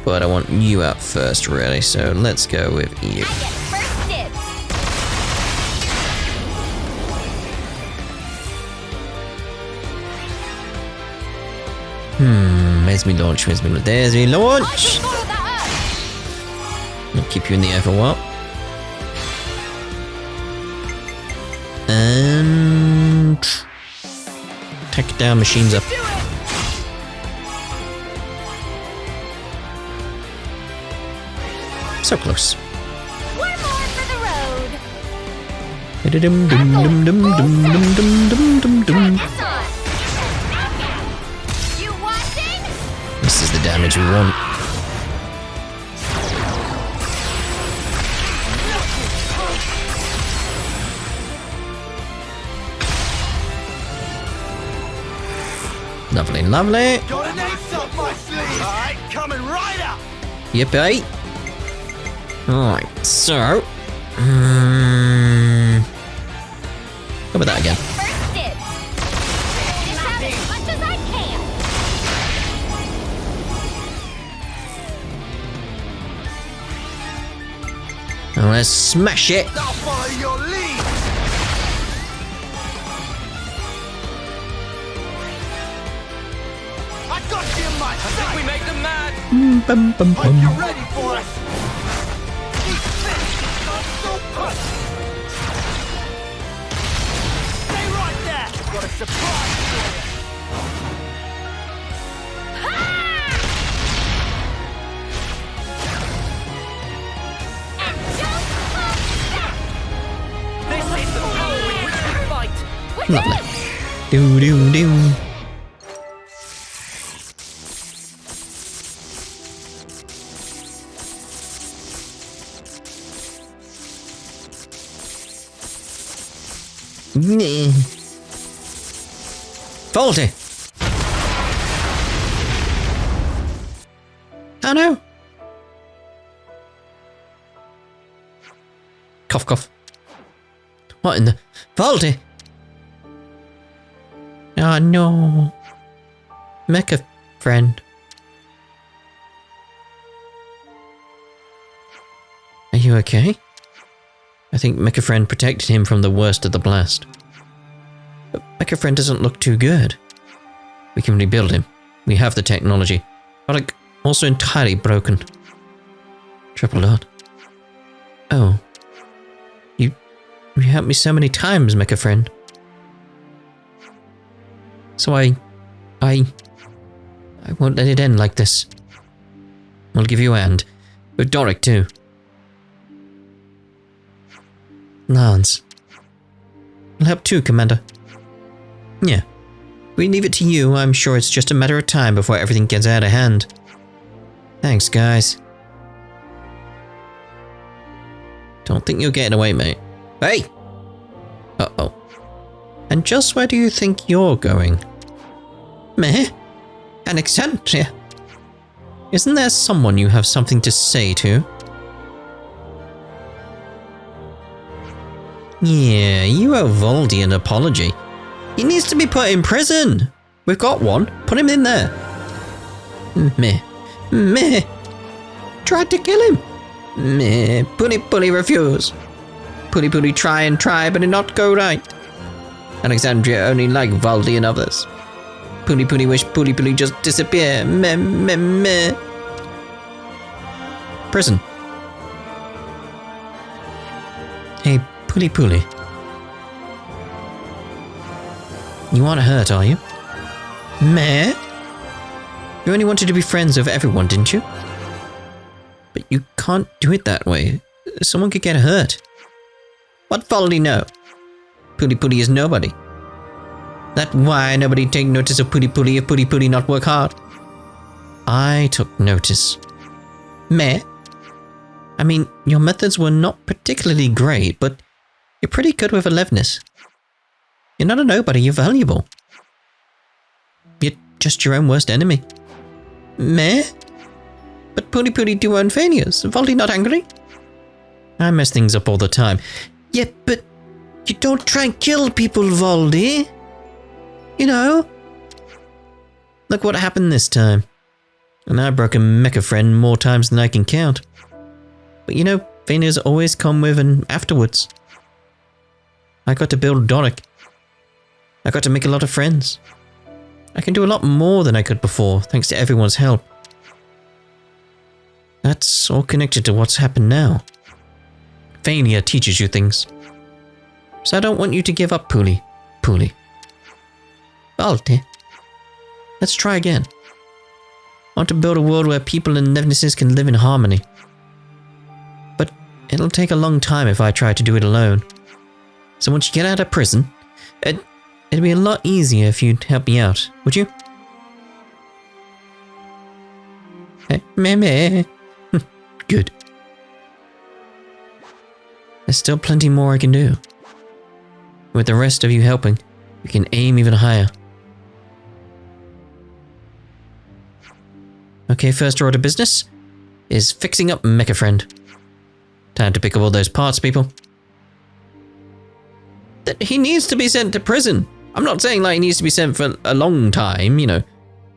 But I want you out first, really. So let's go with you. I get first dibs. Where's me launch? There's me launch! Follow that up. I'll keep you in the air for a while. And... take down machines up. So close. One more for the road. This on. You watching? This is the damage we want. Lovely, lovely. Got an ace up my sleeve. All right, coming right up. Yippee. Alright, so... go with that again. First dibs. Dish out as much as I can. Now let's smash it. I'll follow your lead. I got you in my I think we sight. make them mad. Hope you're ready for us. Eat this. Don't push. Stay right there. Got a surprise for you. This is the power with which we fight. Lovely. Do do do. Nah. Faulty. Oh no. Cough cough. What in the Faulty? Oh no. Mecha friend. Are you okay? I think Mecha friend protected him from the worst of the blast. But Mecha friend doesn't look too good. We can rebuild him. We have the technology. But like, also entirely broken. Triple dot. Oh. You helped me so many times, Mecha friend. So I won't let it end like this. I'll give you a hand. With Doric too. Lance. I'll help too, Commander. Yeah. We leave it to you, I'm sure it's just a matter of time before everything gets out of hand. Thanks, guys. Don't think you're getting away, mate. Hey! Uh-oh. And just where do you think you're going? Me? Alexandria? Isn't there someone you have something to say to? Yeah, you owe Voldy an apology. He needs to be put in prison. We've got one. Put him in there. Meh. Meh. Tried to kill him. Meh. Puli Puli refuse. Puli Puli try and try, but it not go right. Alexandria only like Voldy and others. Puli Puli wish Puli Puli just disappear. Meh, meh, meh. Prison. Hey, Puli Puli. You aren't hurt, are you? Meh? You only wanted to be friends with everyone, didn't you? But you can't do it that way. Someone could get hurt. What Voldy know? Puli Puli is nobody. That why nobody take notice of Puli Puli if Puli Puli not work hard. I took notice. Meh? I mean, your methods were not particularly great, but you're pretty good with aliveness. You're not a nobody, you're valuable. You're just your own worst enemy. Meh? But Puli Puli do own failures. Voldy not angry? I mess things up all the time. Yeah, but you don't try and kill people, Voldy. You know? Look what happened this time. And I broke a mecha friend more times than I can count. But you know, failures always come with an afterwards. I got to build Doric. I got to make a lot of friends. I can do a lot more than I could before, thanks to everyone's help. That's all connected to what's happened now. Failure teaches you things. So I don't want you to give up, Puli. Puli. Voldy. Let's try again. I want to build a world where people and nevernesses can live in harmony. But it'll take a long time if I try to do it alone. So once you get out of prison, it'd be a lot easier if you'd help me out, would you? Meh. Good. There's still plenty more I can do. With the rest of you helping, we can aim even higher. Okay, first order of business is fixing up Mecha Friend. Time to pick up all those parts, people. That he needs to be sent to prison. I'm not saying like he needs to be sent for a long time, you know.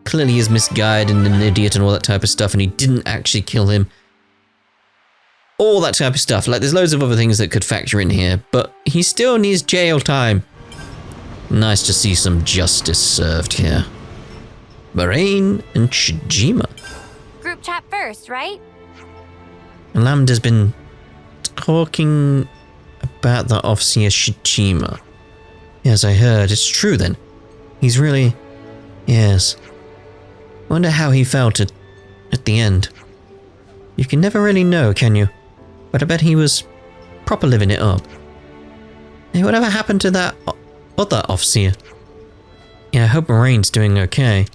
Clearly he's misguided and an idiot and all that type of stuff, and he didn't actually kill him. all that type of stuff. Like, there's loads of other things that could factor in here, but he still needs jail time. Nice to see some justice served here. Moraine and Shijima. Group chat first, right? Lambda's been talking about the Officer Shijima. Yes, I heard. It's true then. He's really... Yes. Wonder how he felt at the end. You can never really know, can you? But I bet he was proper living it up. Hey, whatever happened to that other officer? Yeah, I hope Moraine's doing okay.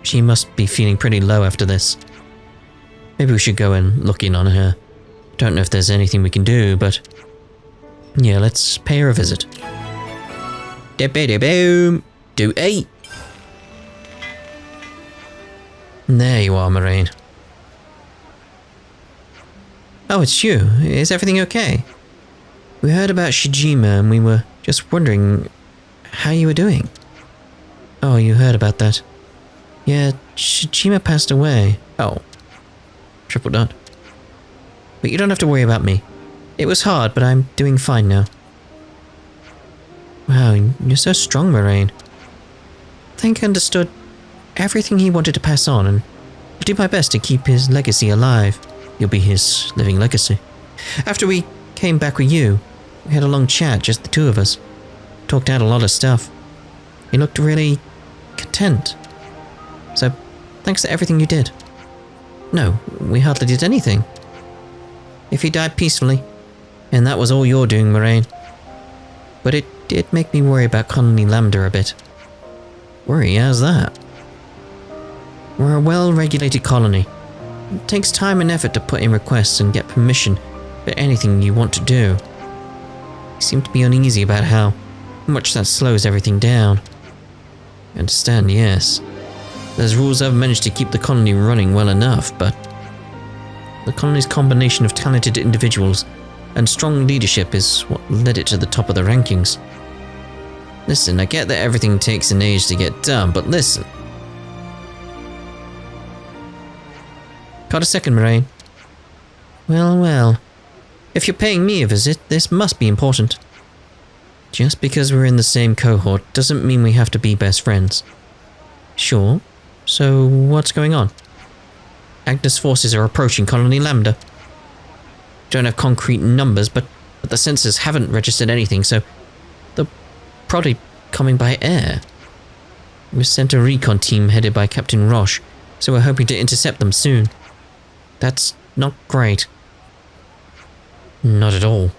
She must be feeling pretty low after this. Maybe we should go and look in on her. Don't know if there's anything we can do, but... Yeah, let's pay her a visit. Boom! Do 8! There you are, Moraine. Oh, it's you. Is everything okay? We heard about Shijima and we were just wondering how you were doing. Oh, you heard about that. Yeah, Shijima passed away. Oh. Triple dot. But you don't have to worry about me. It was hard, but I'm doing fine now. Wow, you're so strong, Moraine. I think I understood everything he wanted to pass on, and I'll do my best to keep his legacy alive. You'll be his living legacy. After we came back with you, we had a long chat, just the two of us. Talked out a lot of stuff. He looked really content. So, thanks to everything you did. No, we hardly did anything. If he died peacefully, and that was all you're doing, Moraine. But it did make me worry about Colony Lambda a bit. Worry? How's that? We're a well-regulated colony. It takes time and effort to put in requests and get permission for anything you want to do. You seem to be uneasy about how much that slows everything down. I understand, yes. Those rules have managed to keep the colony running well enough, but the colony's combination of talented individuals and strong leadership is what led it to the top of the rankings. Listen, I get that everything takes an age to get done, but listen. Got a second, Moraine? Well, well. If you're paying me a visit, this must be important. Just because we're in the same cohort doesn't mean we have to be best friends. Sure. So, what's going on? Agnes forces are approaching Colony Lambda. Don't have concrete numbers, but the sensors haven't registered anything, so they're probably coming by air. We've sent a recon team headed by Captain Roche, so we're hoping to intercept them soon. That's not great. Not at all.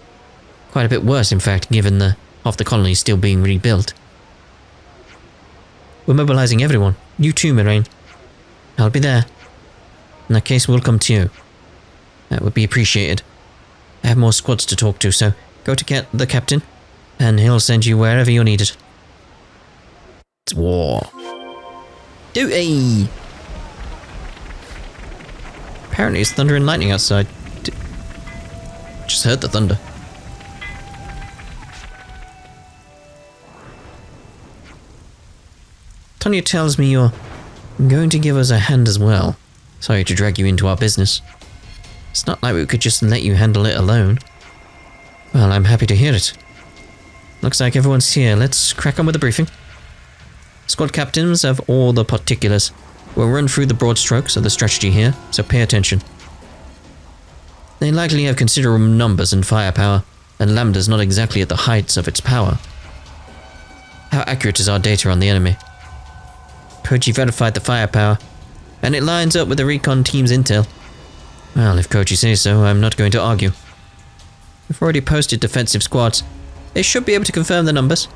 Quite a bit worse, in fact, given half the colony is still being rebuilt. We're mobilizing everyone. You too, Moraine. I'll be there. In that case, we'll come to you. That would be appreciated. I have more squads to talk to, so go to get the captain, and he'll send you wherever you're needed. It's war. Duty! Apparently it's thunder and lightning outside. Just heard the thunder. Tonya tells me you're going to give us a hand as well. Sorry to drag you into our business. It's not like we could just let you handle it alone. Well, I'm happy to hear it. Looks like everyone's here. Let's crack on with the briefing. Squad captains have all the particulars. We'll run through the broad strokes of the strategy here, so pay attention. They likely have considerable numbers and firepower, and Lambda's not exactly at the heights of its power. How accurate is our data on the enemy? Koji verified the firepower, and it lines up with the recon team's intel. Well, if Koji says so, I'm not going to argue. We've already posted defensive squads. They should be able to confirm the numbers.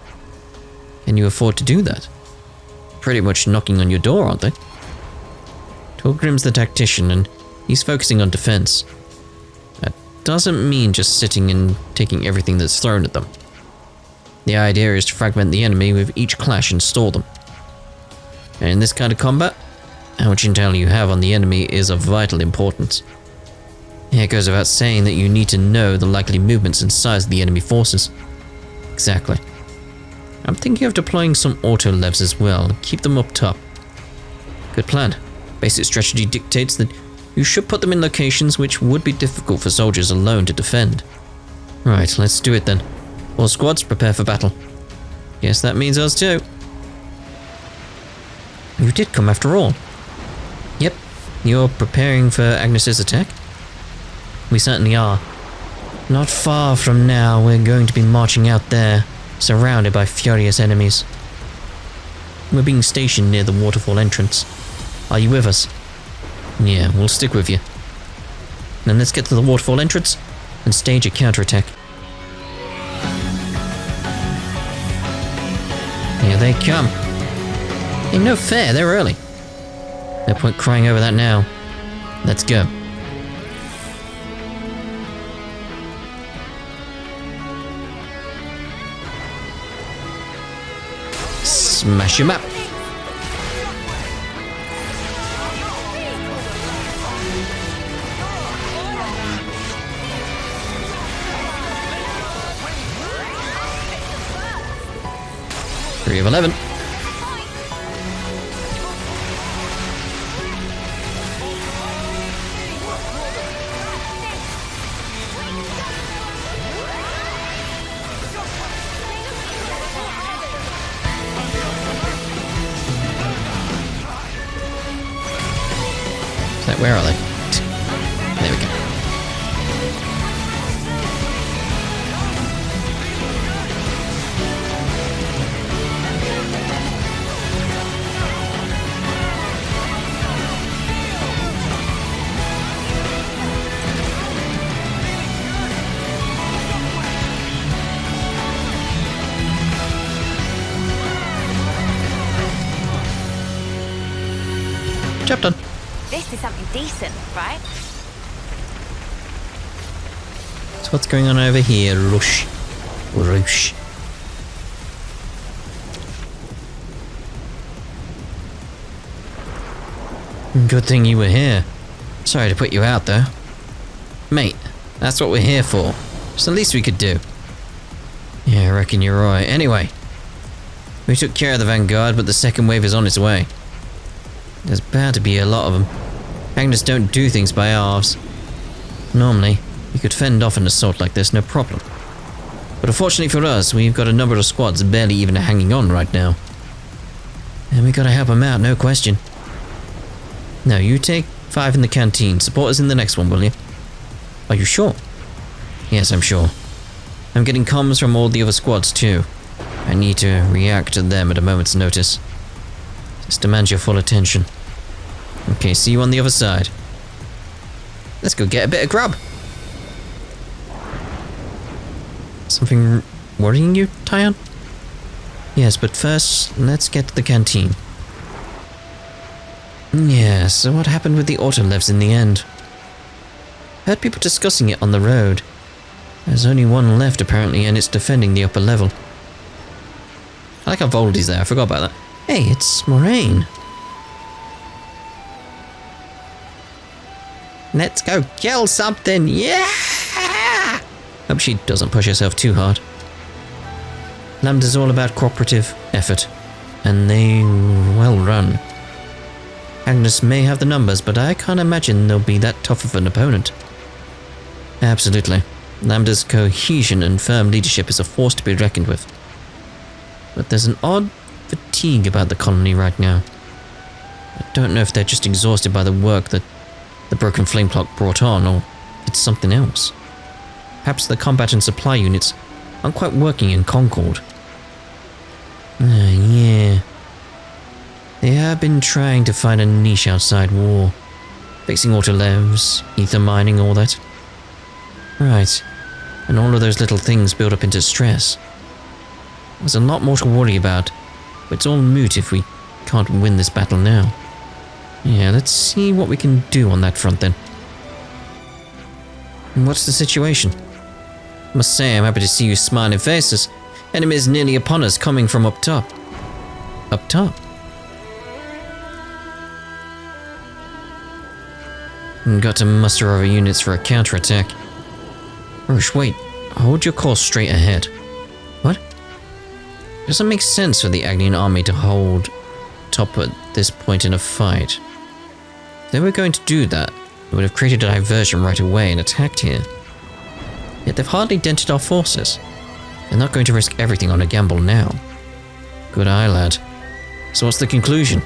Can you afford to do that? Pretty much knocking on your door, aren't they? Torgrim's the tactician, and he's focusing on defense. That doesn't mean just sitting and taking everything that's thrown at them. The idea is to fragment the enemy with each clash and stall them. And in this kind of combat, how much intel you have on the enemy is of vital importance. It goes without saying that you need to know the likely movements and size of the enemy forces. Exactly. I'm thinking of deploying some auto levs as well, keep them up top. Good plan. Basic strategy dictates that You should put them in locations which would be difficult for soldiers alone to defend. Right, let's do it then. All squads, prepare for battle. Guess that means us too. You did come after all. Yep, you're preparing for Agnes's attack? We certainly are. Not far from now, we're going to be marching out there, surrounded by furious enemies. We're being stationed near the waterfall entrance. Are you with us? Yeah, we'll stick with you. Then let's get to the waterfall entrance and stage a counterattack. Here they come. Ain't no fair, they're early. No point crying over that now. Let's go. Smash him up. Three of 11. Where are they? There we go. Job done. This is something decent, right? So what's going on over here? Rush. Rush. Good thing you were here. Sorry to put you out though. Mate, that's what we're here for. It's the least we could do. Yeah, I reckon you're right. Anyway, we took care of the vanguard, but the second wave is on its way. There's bound to be a lot of them. Agnes don't do things by halves. Normally, you could fend off an assault like this, no problem. But unfortunately for us, we've got a number of squads barely even hanging on right now. And we gotta help them out, no question. Now, you take 5 in the canteen. Support us in the next one, will you? Are you sure? Yes, I'm sure. I'm getting comms from all the other squads too. I need to react to them at a moment's notice. Just demand your full attention. Okay, see you on the other side. Let's go get a bit of grub. Something worrying you, Tyon? Yes, but first, let's get to the canteen. Yeah, so what happened with the auto levs in the end? Heard people discussing it on the road. There's only one left apparently, and it's defending the upper level. I like how Voldy's there, I forgot about that. Hey, it's Moraine. Let's go kill something, yeah! Hope she doesn't push herself too hard. Lambda's all about cooperative effort, and they well run. Agnes may have the numbers, but I can't imagine they'll be that tough of an opponent. Absolutely. Lambda's cohesion and firm leadership is a force to be reckoned with. But there's an odd fatigue about the colony right now. I don't know if they're just exhausted by the work that the broken flame clock brought on, or it's something else. Perhaps the combat and supply units aren't quite working in Concord. Yeah. They have been trying to find a niche outside war. Fixing autolevs, ether mining, all that. Right. And all of those little things build up into stress. There's a lot more to worry about, but it's all moot if we can't win this battle now. Yeah, let's see what we can do on that front then. And what's the situation? I must say I'm happy to see you smiling faces. Enemies nearly upon us coming from up top. Up top? Got to muster our units for a counterattack. Rush, wait. Hold your course straight ahead. What? It doesn't make sense for the Agnian army to hold top at this point in a fight. If they were going to do that, It would have created a diversion right away and attacked here. Yet they've hardly dented our forces. They're not going to risk everything on a gamble now. Good eye, lad. So what's the conclusion?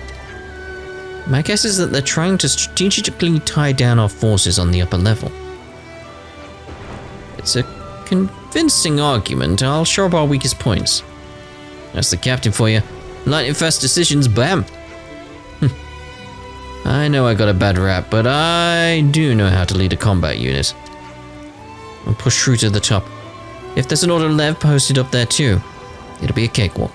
My guess is that they're trying to strategically tie down our forces on the upper level. It's a convincing argument. I'll show up our weakest points. That's the captain for you. Lightning fast decisions, bam! I know I got a bad rap, but I do know how to lead a combat unit. I'll push through to the top. If there's an auto lev posted up there too, it'll be a cakewalk.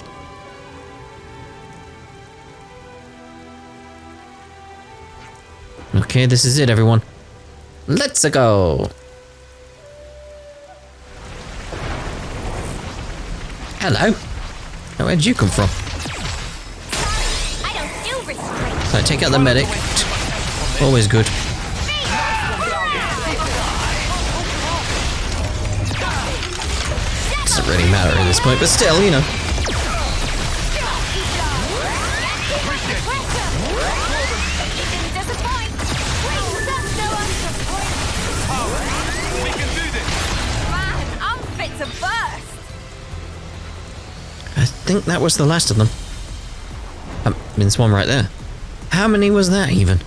Okay, this is it, everyone. Let's go! Hello? Now, where'd you come from? I don't do restraint. So I take out the medic. Always good. Doesn't really matter at this point, but still, you know. We can do this. Man, I'm fit to burst. I think that was the last of them. There's one right there. How many was that even?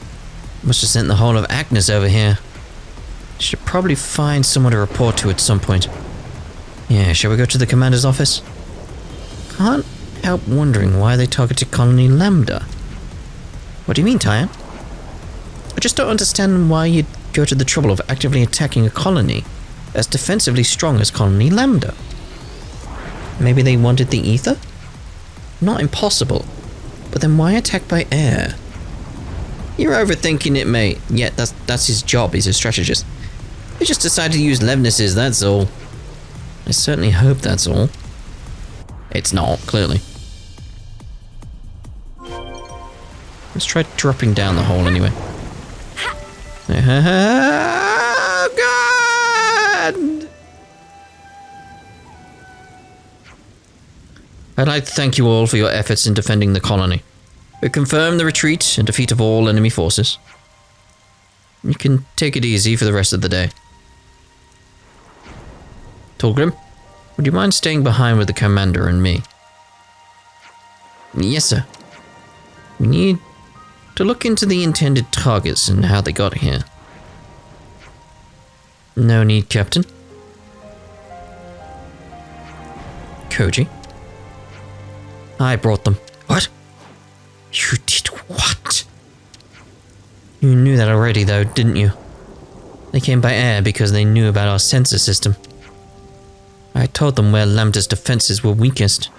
Must have sent the whole of Agnes over here. Should probably find someone to report to at some point. Yeah, shall we go to the commander's office? Can't help wondering why they targeted Colony Lambda. What do you mean, Tyan? I just don't understand why you'd go to the trouble of actively attacking a colony as defensively strong as Colony Lambda. Maybe they wanted the ether? Not impossible. But then why attack by air? You're overthinking it, mate. Yeah, that's his job. He's a strategist. He just decided to use Levnesses, that's all. I certainly hope that's all. It's not, clearly. Let's try dropping down the hole anyway. Oh, God! I'd like to thank you all for your efforts in defending the colony. We confirm the retreat and defeat of all enemy forces. You can take it easy for the rest of the day. Torgrim, would you mind staying behind with the commander and me? Yes, sir. We need to look into the intended targets and how they got here. No need, Captain. Koji? I brought them. What? You did what? You knew that already though, didn't you? They came by air because they knew about our sensor system. I told them where Lambda's defenses were weakest.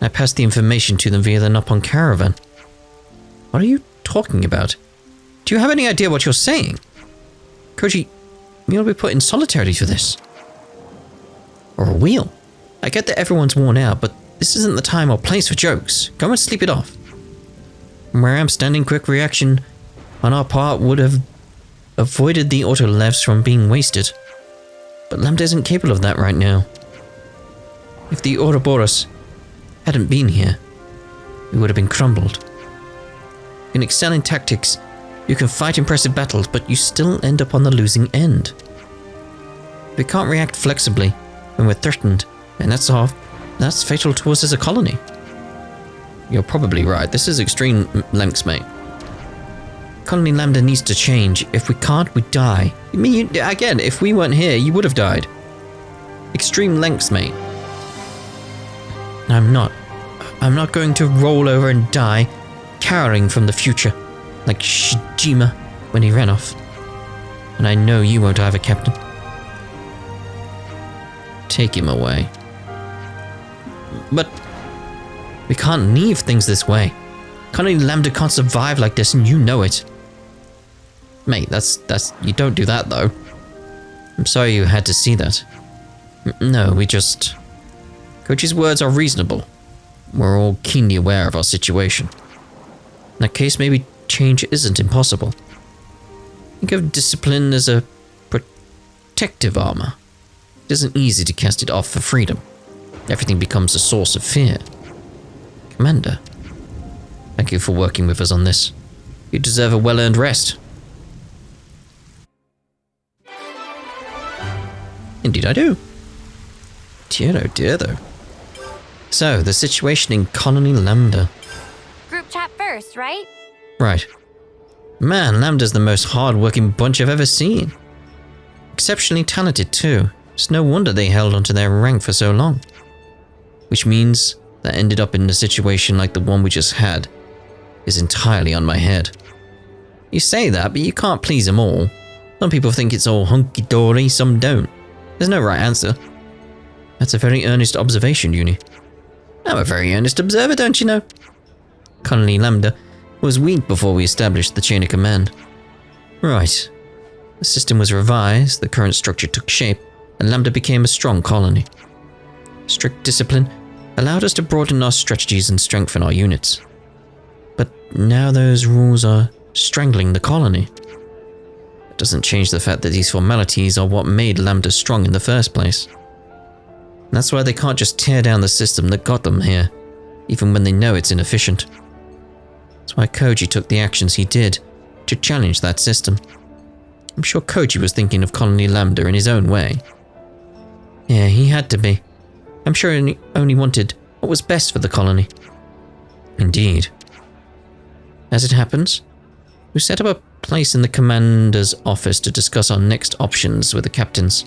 I passed the information to them via the Nopon caravan. What are you talking about? Do you have any idea what you're saying? Koji, you'll be put in solitary for this. Or a wheel. I get that everyone's worn out, but this isn't the time or place for jokes. Go and sleep it off. From where I'm standing, quick reaction on our part would have avoided the auto-levs from being wasted. But Lambda isn't capable of that right now. If the Ouroboros hadn't been here, we would have been crumbled. You can excel in tactics, you can fight impressive battles, but you still end up on the losing end. If we can't react flexibly when we're threatened, and that's fatal to us as a colony. You're probably right, this is extreme lengths, mate. Colony Lambda needs to change. If we can't, we die. I mean, again, if we weren't here, you would have died. Extreme lengths, mate. I'm not going to roll over and die, cowering from the future, like Shijima when he ran off. And I know you won't either, Captain. Take him away. But we can't leave things this way. Colony Lambda can't survive like this, and you know it. Mate, that's you don't do that though. I'm sorry you had to see that. No, we just... Coach's words are reasonable. We're all keenly aware of our situation. In that case, maybe change isn't impossible. Think of discipline as a protective armor. It isn't easy to cast it off for freedom. Everything becomes a source of fear. Commander, thank you for working with us on this. You deserve a well-earned rest. Indeed I do. Dear oh dear though. So, the situation in Colony Lambda. Group chat first, right? Right. Man, Lambda's the most hard-working bunch I've ever seen. Exceptionally talented too. It's no wonder they held onto their rank for so long. Which means that ended up in a situation like the one we just had is entirely on my head. You say that, but you can't please them all. Some people think it's all hunky-dory, some don't. There's no right answer. That's a very earnest observation, Uni. I'm a very earnest observer, don't you know? Colony Lambda was weak before we established the chain of command. Right. The system was revised, the current structure took shape, and Lambda became a strong colony. Strict discipline allowed us to broaden our strategies and strengthen our units. But now those rules are strangling the colony. It doesn't change the fact that these formalities are what made Lambda strong in the first place. And that's why they can't just tear down the system that got them here, even when they know it's inefficient. That's why Koji took the actions he did to challenge that system. I'm sure Koji was thinking of Colony Lambda in his own way. Yeah, he had to be. I'm sure he only wanted what was best for the colony. Indeed. As it happens, we set up a place in the commander's office to discuss our next options with the captains.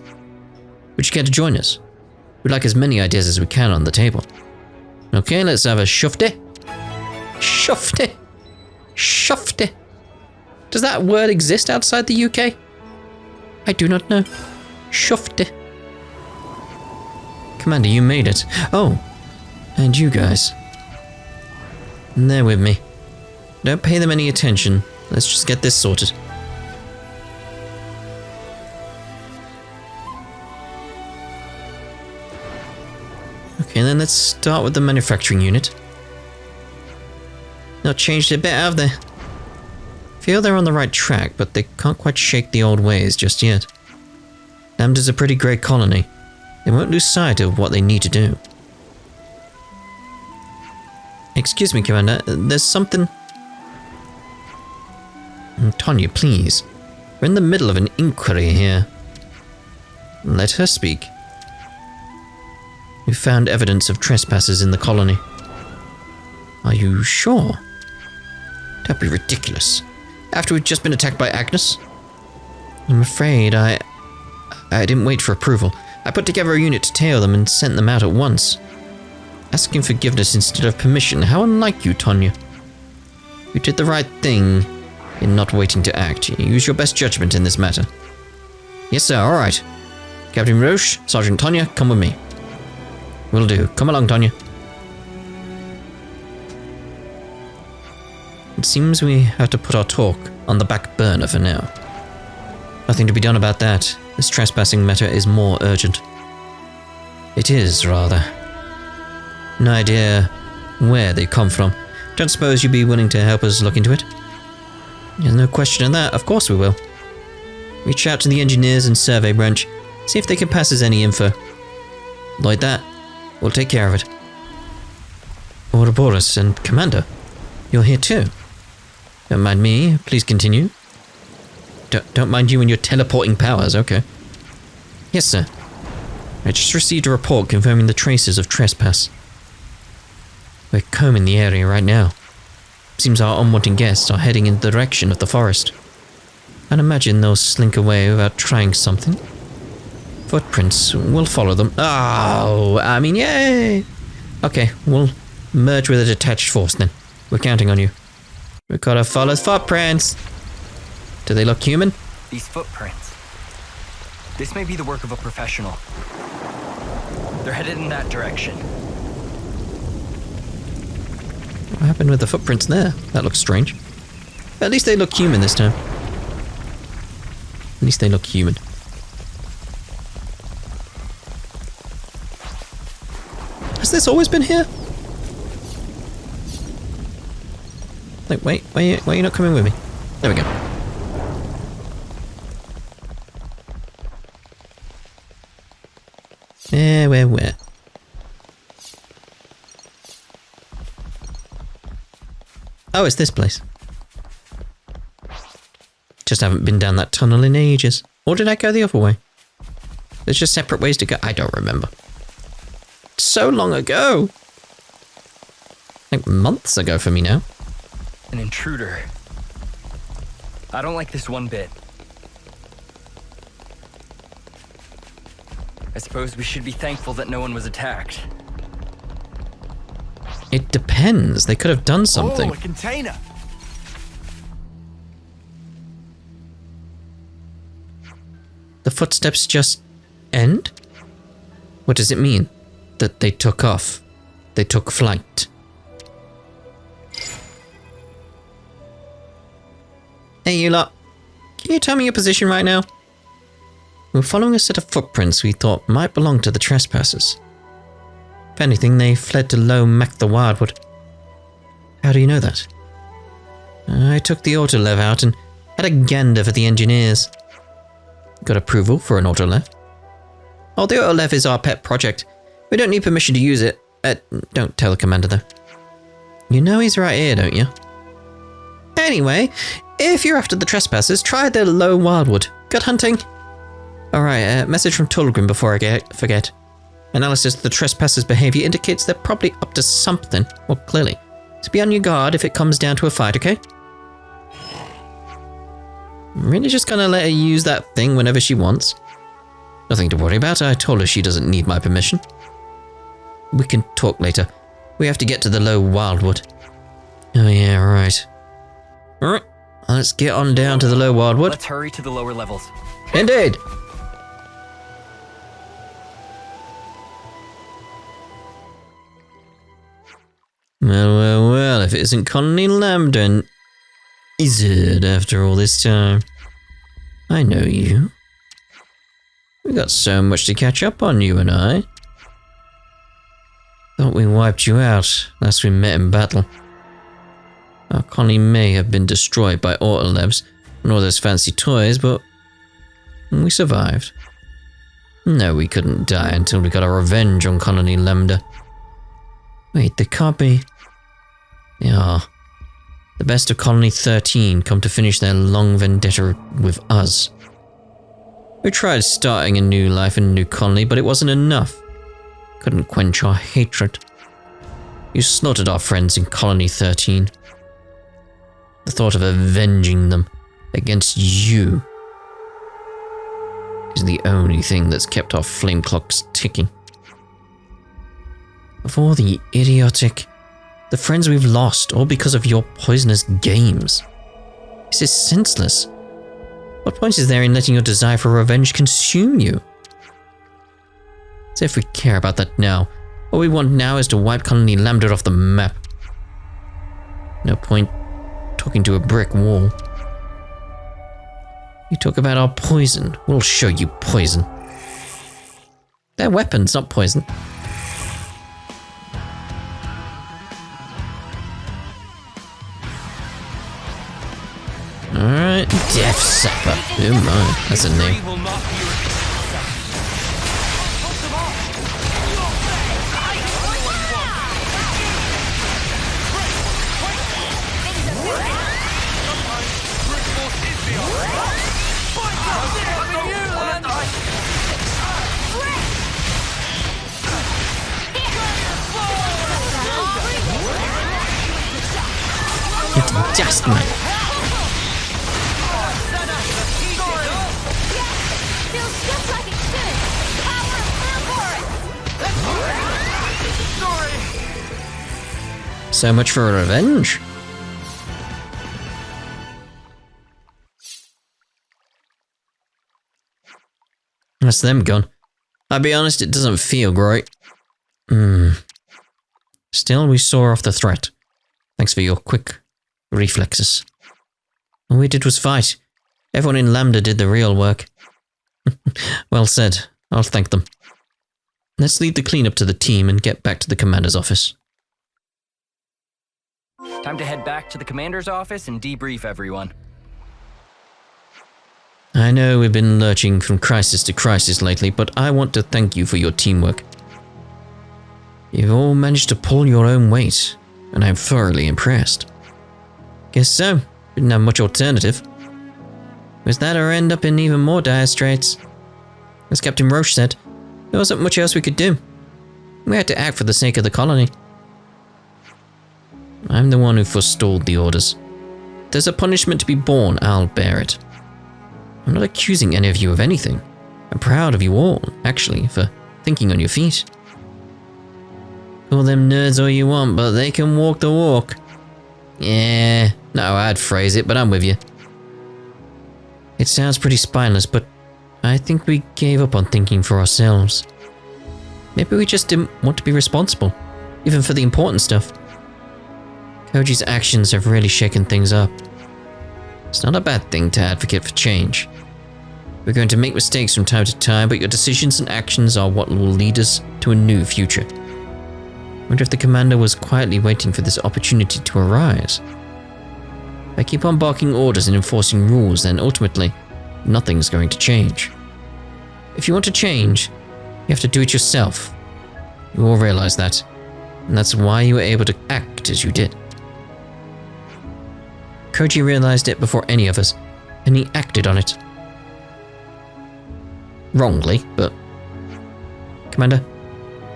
Would you care to join us? We'd like as many ideas as we can on the table. Okay, let's have a shufty. Shufty. Shufty. Does that word exist outside the UK? I do not know. Shufty. Commander, you made it. Oh, and you guys. They're with me. Don't pay them any attention. Let's just get this sorted. Okay, then let's start with the manufacturing unit. Not changed a bit, have they? Feel they're on the right track, but they can't quite shake the old ways just yet. Lambda's a pretty great colony. They won't lose sight of what they need to do. Excuse me, Commander, there's something... Tonya, please. We're in the middle of an inquiry here. Let her speak. We found evidence of trespassers in the colony. Are you sure? That'd be ridiculous. After we'd just been attacked by Agnes? I'm afraid I didn't wait for approval. I put together a unit to tail them and sent them out at once. Asking forgiveness instead of permission, how unlike you, Tonya. You did the right thing in not waiting to act. Use your best judgment in this matter. Yes, sir, alright. Captain Roche, Sergeant Tonya, come with me. Will do. Come along, Tonya. It seems we have to put our talk on the back burner for now. Nothing to be done about that. This trespassing matter is more urgent. It is, rather. No idea where they come from. Don't suppose you'd be willing to help us look into it? There's no question of that. Of course we will. Reach out to the engineers and survey branch. See if they can pass us any info. Like that. We'll take care of it. Ouroboros and Commander, you're here too. Don't mind me. Please continue. Don't mind you and your teleporting powers, okay. Yes, sir. I just received a report confirming the traces of trespass. We're combing the area right now. Seems our unwanted guests are heading in the direction of the forest. I'd imagine they'll slink away without trying something. Footprints, we'll follow them. Oh, I mean, yay! Okay, we'll merge with a detached force then. We're counting on you. We've got to follow footprints. Do they look human? These footprints. This may be the work of a professional. They're headed in that direction. What happened with the footprints there? That looks strange. But at least they look human this time. At least they look human. Has this always been here? Like, wait, why are you not coming with me? There we go. Where? Oh, it's this place. Just haven't been down that tunnel in ages. Or did I go the other way? There's just separate ways to go. I don't remember. So long ago. Like months ago for me now. An intruder. I don't like this one bit. I suppose we should be thankful that no one was attacked. It depends. They could have done something. Oh, a container. The footsteps just end? What does it mean? That they took off. They took flight. Hey, you lot. Can you tell me your position right now? We're following a set of footprints we thought might belong to the trespassers. If anything, they fled to Low Mac the Wildwood. How do you know that? I took the autolev out and had a gander for the engineers. Got approval for an autolev. Oh, the autolev is our pet project. We don't need permission to use it. Don't tell the commander, though. You know he's right here, don't you? Anyway, if you're after the trespassers, try the Low Wildwood. Good hunting. Alright, message from Tulgrim before I forget. Analysis of the trespassers' behavior indicates they're probably up to something. Well, clearly. So be on your guard if it comes down to a fight, okay? I'm really just gonna let her use that thing whenever she wants. Nothing to worry about. I told her she doesn't need my permission. We can talk later. We have to get to the Low Wildwood. Oh yeah, right. Alright, let's get on down to the Low Wildwood. Let's hurry to the lower levels. Indeed! Well, if it isn't Colony Lambda, and is it after all this time? I know you. We got so much to catch up on, you and I. Thought we wiped you out last we met in battle. Our colony may have been destroyed by autolevs and all those fancy toys, but we survived. No, we couldn't die until we got our revenge on Colony Lambda. Wait, they can't be... They are. The best of Colony 13 come to finish their long vendetta with us. We tried starting a new life in a new colony, but it wasn't enough. Couldn't quench our hatred. You slaughtered our friends in Colony 13. The thought of avenging them against you is the only thing that's kept our flame clocks ticking. Of all the the friends we've lost, all because of your poisonous games. This is senseless. What point is there in letting your desire for revenge consume you? As if we care about that now. All we want now is to wipe Colony Lambda off the map. No point talking to a brick wall. You talk about our poison. We'll show you poison. They're weapons, not poison. Alright, Death Sapper. Oh my, that's a name. Will not be repeated. It's just man. Feels just like it should. Power for it. So much for revenge. That's them gone. I'll be honest, it doesn't feel great. Still, we saw off the threat. Thanks for your quick reflexes. All we did was fight. Everyone in Lambda did the real work. Well said. I'll thank them. Let's leave the cleanup to the team and get back to the commander's office. Time to head back to the commander's office and debrief everyone. I know we've been lurching from crisis to crisis lately, but I want to thank you for your teamwork. You've all managed to pull your own weight, and I'm thoroughly impressed. Guess so. Didn't have much alternative. Was that or end up in even more dire straits? As Captain Roche said, there wasn't much else we could do. We had to act for the sake of the colony. I'm the one who forestalled the orders. If there's a punishment to be borne, I'll bear it. I'm not accusing any of you of anything. I'm proud of you all, actually, for thinking on your feet. Call them nerds all you want, but they can walk the walk. Yeah, no, I'd phrase it, but I'm with you. It sounds pretty spineless, but I think we gave up on thinking for ourselves. Maybe we just didn't want to be responsible, even for the important stuff. Koji's actions have really shaken things up. It's not a bad thing to advocate for change. We're going to make mistakes from time to time, but your decisions and actions are what will lead us to a new future. I wonder if the commander was quietly waiting for this opportunity to arise. If I keep on barking orders and enforcing rules, then ultimately, nothing's going to change. If you want to change, you have to do it yourself. You all realize that, and that's why you were able to act as you did. Koji realized it before any of us, and he acted on it. Wrongly, but... Commander,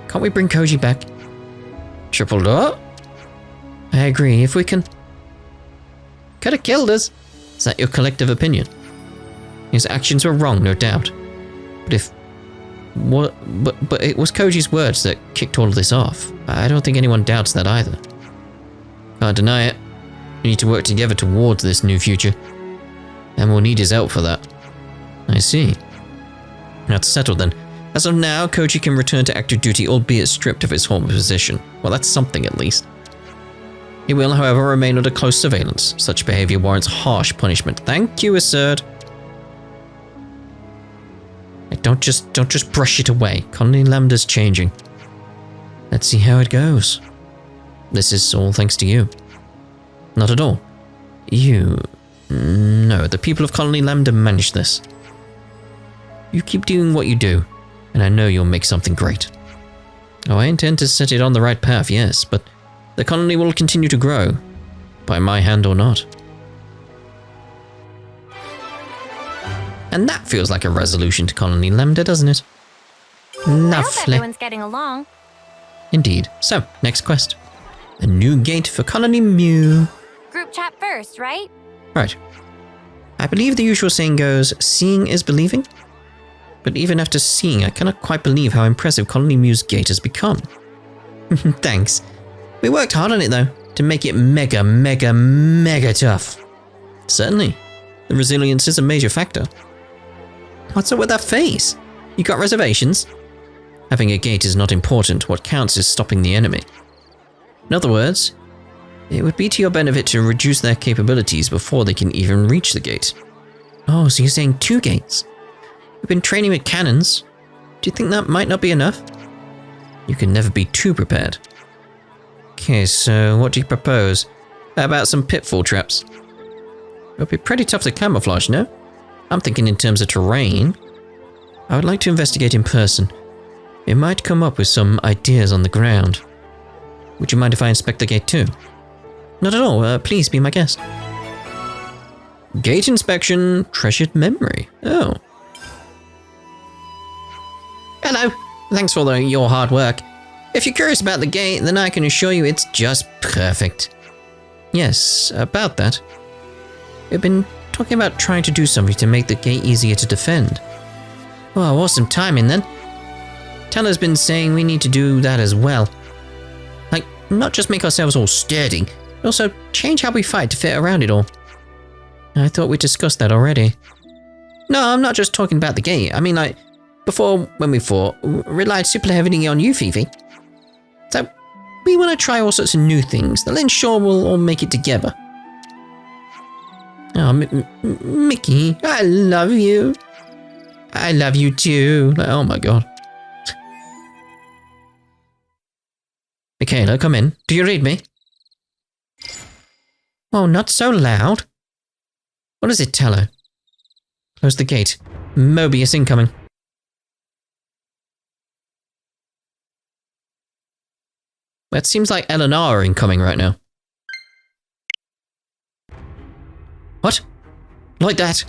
can't we bring Koji back? Triple door? I agree, if we can... Could have killed us. Is that your collective opinion? His actions were wrong, no doubt. But if... But it was Koji's words that kicked all of this off. I don't think anyone doubts that either. Can't deny it. We need to work together towards this new future. And we'll need his help for that. I see. That's settled then. As of now, Koji can return to active duty, albeit stripped of his former position. Well, that's something at least. He will, however, remain under close surveillance. Such behavior warrants harsh punishment. Thank you, Assert. Don't just brush it away. Colony Lambda's changing. Let's see how it goes. This is all thanks to you. Not at all. You... No, the people of Colony Lambda manage this. You keep doing what you do, and I know you'll make something great. Oh, I intend to set it on the right path, yes, but the colony will continue to grow, by my hand or not. And that feels like a resolution to Colony Lambda, doesn't it? I hope Lovely. everyone's getting along. Indeed. So, next quest. A new gate for Colony Mew. Group chat first, right? Right. I believe the usual saying goes, seeing is believing? But even after seeing, I cannot quite believe how impressive Colony Mew's gate has become. Thanks. We worked hard on it though, to make it mega tough. Certainly. The resilience is a major factor. What's up with that face? You got reservations? Having a gate is not important, what counts is stopping the enemy. In other words, it would be to your benefit to reduce their capabilities before they can even reach the gate. Oh, so you're saying 2 gates? We've been training with cannons. Do you think that might not be enough? You can never be too prepared. Okay, so what do you propose? How about some pitfall traps? It'll be pretty tough to camouflage, no? I'm thinking in terms of terrain. I would like to investigate in person. It might come up with some ideas on the ground. Would you mind if I inspect the gate too? Not at all, please be my guest. Gate inspection, treasured memory. Oh. Hello, thanks for your hard work. If you're curious about the gate, then I can assure you it's just perfect. Yes, about that. We've been talking about trying to do something to make the gate easier to defend. Well, awesome timing then. Teller's been saying we need to do that as well. Like, not just make ourselves all sturdy, but also change how we fight to fit around it all. I thought we discussed that already. No, I'm not just talking about the gate. I mean, like, before, when we fought, we relied super heavily on you, Fifi. So, we want to try all sorts of new things that ensure we'll all make it together. Oh, Mickey, I love you. I love you too. Oh my god. Michaela, come in. Do you read me? Oh, not so loud. What does it tell her? Close the gate. Mobius incoming. That seems like Eleanor are incoming right now. What? Like that?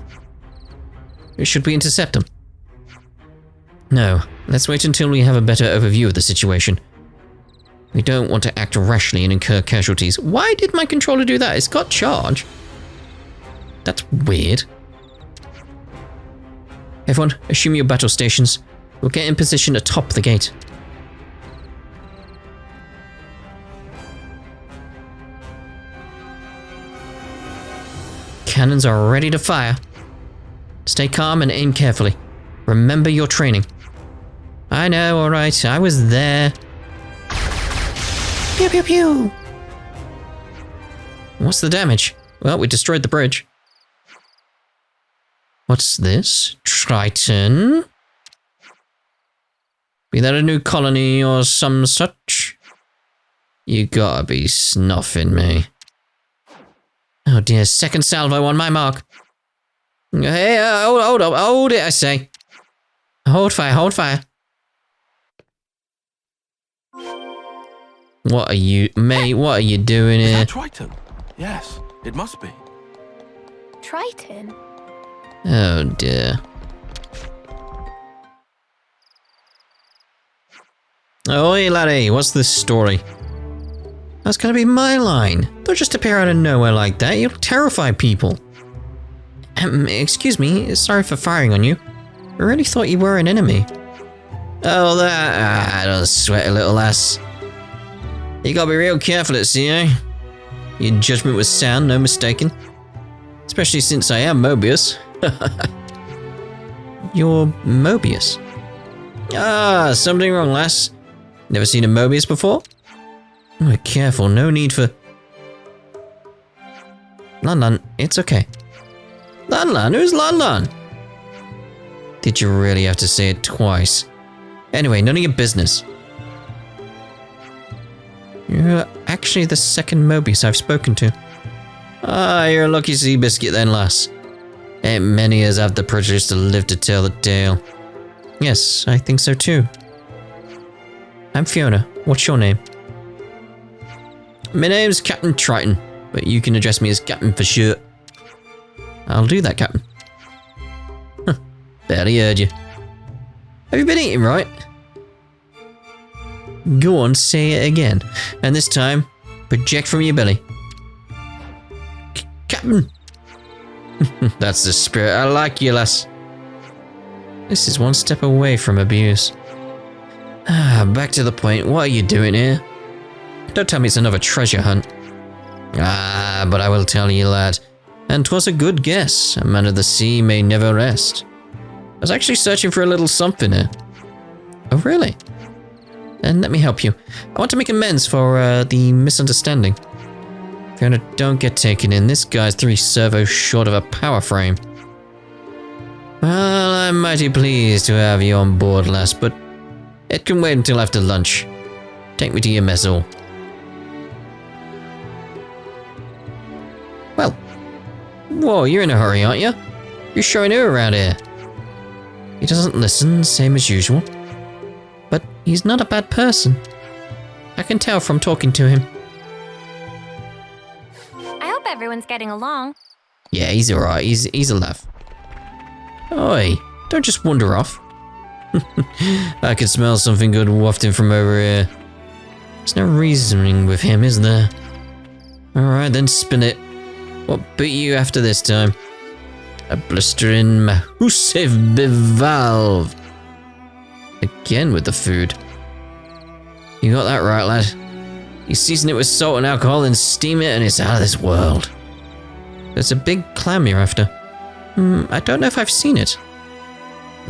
Should we intercept them? No, let's wait until we have a better overview of the situation. We don't want to act rashly and incur casualties. Why did my controller do that? It's got charge. That's weird. Everyone, assume your battle stations. We'll get in position atop the gate. Cannons are ready to fire. Stay calm and aim carefully. Remember your training. I know, alright, I was there. Pew pew pew! What's the damage? Well, we destroyed the bridge. What's this? Triton? Be that a new colony or some such? You gotta be snuffing me. Oh dear, second salvo on my mark. Hey, hold it, I say. Hold fire, hold fire. What are you, mate, what are you doing Is here? that Triton? Yes, it must be. Triton? Oh dear. Oi laddie, what's this story? That's gonna be my line. Don't just appear out of nowhere like that, you'll terrify people. Excuse me, sorry for firing on you. I really thought you were an enemy. Oh that, don't sweat a little lass. You gotta be real careful at sea, eh? Your judgment was sound, no mistaking. Especially since I am Mobius. You're Mobius? Ah, something wrong, lass. Never seen a Mobius before? Oh, careful, no need for... Lan, it's okay. Lan, who's Lan? Did you really have to say it twice? Anyway, none of your business. You're actually the second Mobius I've spoken to. Ah, you're a lucky sea biscuit then, lass. Ain't many as have the privilege to live to tell the tale. Yes, I think so too. I'm Fiona. What's your name? My name's Captain Triton, but you can address me as Captain for sure. I'll do that, Captain. Barely heard you. Have you been eating right? Go on, say it again. And this time, project from your belly. Captain! That's the spirit. I like you, lass. This is one step away from abuse. Back to the point. What are you doing here? Don't tell me it's another treasure hunt. But I will tell you, lad. And 'twas a good guess. A man of the sea may never rest. I was actually searching for a little something here. Oh, really? Then let me help you. I want to make amends for the misunderstanding. Fiona, don't get taken in. This guy's 3 servos short of a power frame. Well, I'm mighty pleased to have you on board, lass, but it can wait until after lunch. Take me to your mess hall. Well, whoa, you're in a hurry, aren't you? You're showing who around here? He doesn't listen, same as usual. But he's not a bad person. I can tell from talking to him. I hope everyone's getting along. Yeah, he's alright. He's alive. Oi, don't just wander off. I can smell something good wafting from over here. There's no reasoning with him, is there? Alright, then spin it. What beat you after this time? A blistering mahusive bivalve. Again with the food. You got that right, lad. You season it with salt and alcohol and steam it and it's out of this world. There's a big clam you're after. I don't know if I've seen it.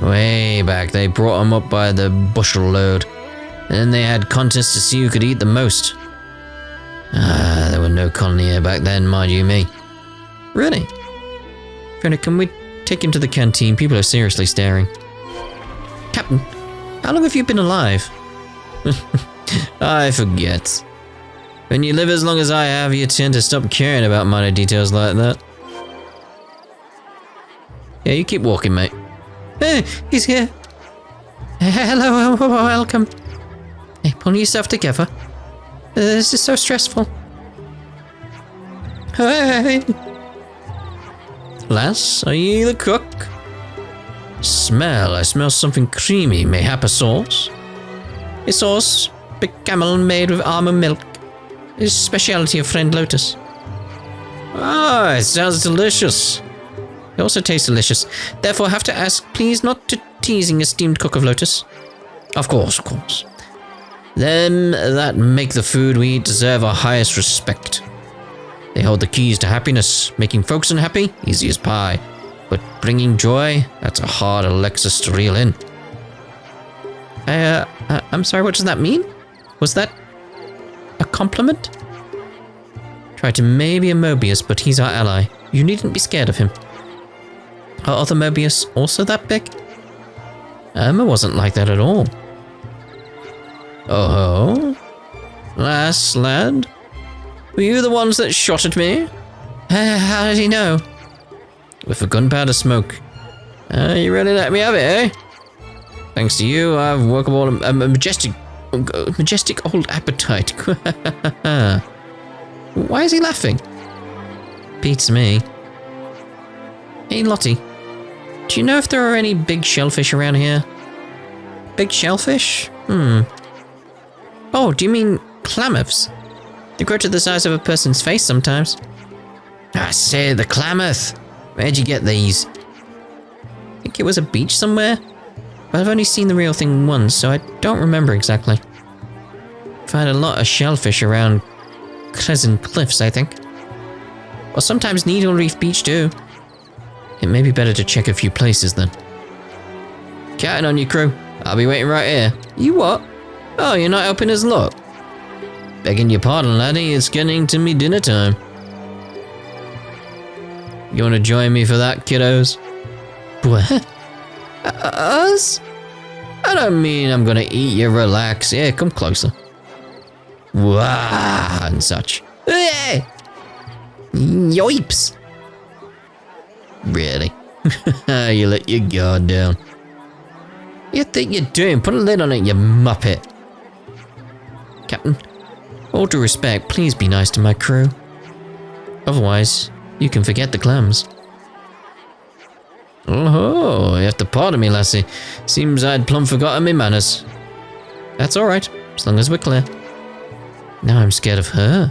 Way back, they brought them up by the bushel load. And then they had contests to see who could eat the most. There were no colony here back then, mind you me. Really? Fiona, can we take him to the canteen? People are seriously staring. Captain, how long have you been alive? I forget. When you live as long as I have, you tend to stop caring about minor details like that. Yeah, you keep walking, mate. Hey, he's here. Hello, welcome. Hey, pull yourself together. This is so stressful. Hey. Lass, are you the cook? Smell, I smell something creamy, mayhap a sauce? A sauce, big camel made with almond milk. Is speciality of friend Lotus. Ah, it sounds delicious. It also tastes delicious. Therefore, I have to ask, please not to teasing esteemed cook of Lotus. Of course, of course. Them that make the food we eat deserve our highest respect. They hold the keys to happiness. Making folks unhappy, easy as pie. But bringing joy, that's a hard Alexis to reel in. I'm sorry, what does that mean? Was that a compliment? Try to maybe a Mobius, but he's our ally. You needn't be scared of him. Are other Mobius also that big? Emma wasn't like that at all. Oh, lass lad? Were you the ones that shot at me? How did he know? With a gunpowder smoke. You really let me have it, eh? Thanks to you, I've woke up a majestic old appetite. Why is he laughing? Beats me. Hey, Lottie. Do you know if there are any big shellfish around here? Big shellfish? Oh, do you mean Klamaths? They grow to the size of a person's face sometimes. I say, the Klamath. Where'd you get these? I think it was a beach somewhere. But I've only seen the real thing once, so I don't remember exactly. Find a lot of shellfish around Crescent Cliffs, I think. Or sometimes Needle Reef Beach too. It may be better to check a few places then. Counting on you, crew. I'll be waiting right here. You what? Oh, you're not helping us look? Begging your pardon, laddie, it's getting to me dinner time. You want to join me for that, kiddos? What? Us? I don't mean I'm gonna eat you, relax. Yeah, come closer. Wah, and such. Hey! Yoips! Really? You let your guard down. You think you're doing? Put a lid on it, you muppet. Captain, all due respect, please be nice to my crew. Otherwise, you can forget the clams. Oh, you have to pardon me, lassie. Seems I'd plumb forgotten me manners. That's alright, as long as we're clear. Now I'm scared of her.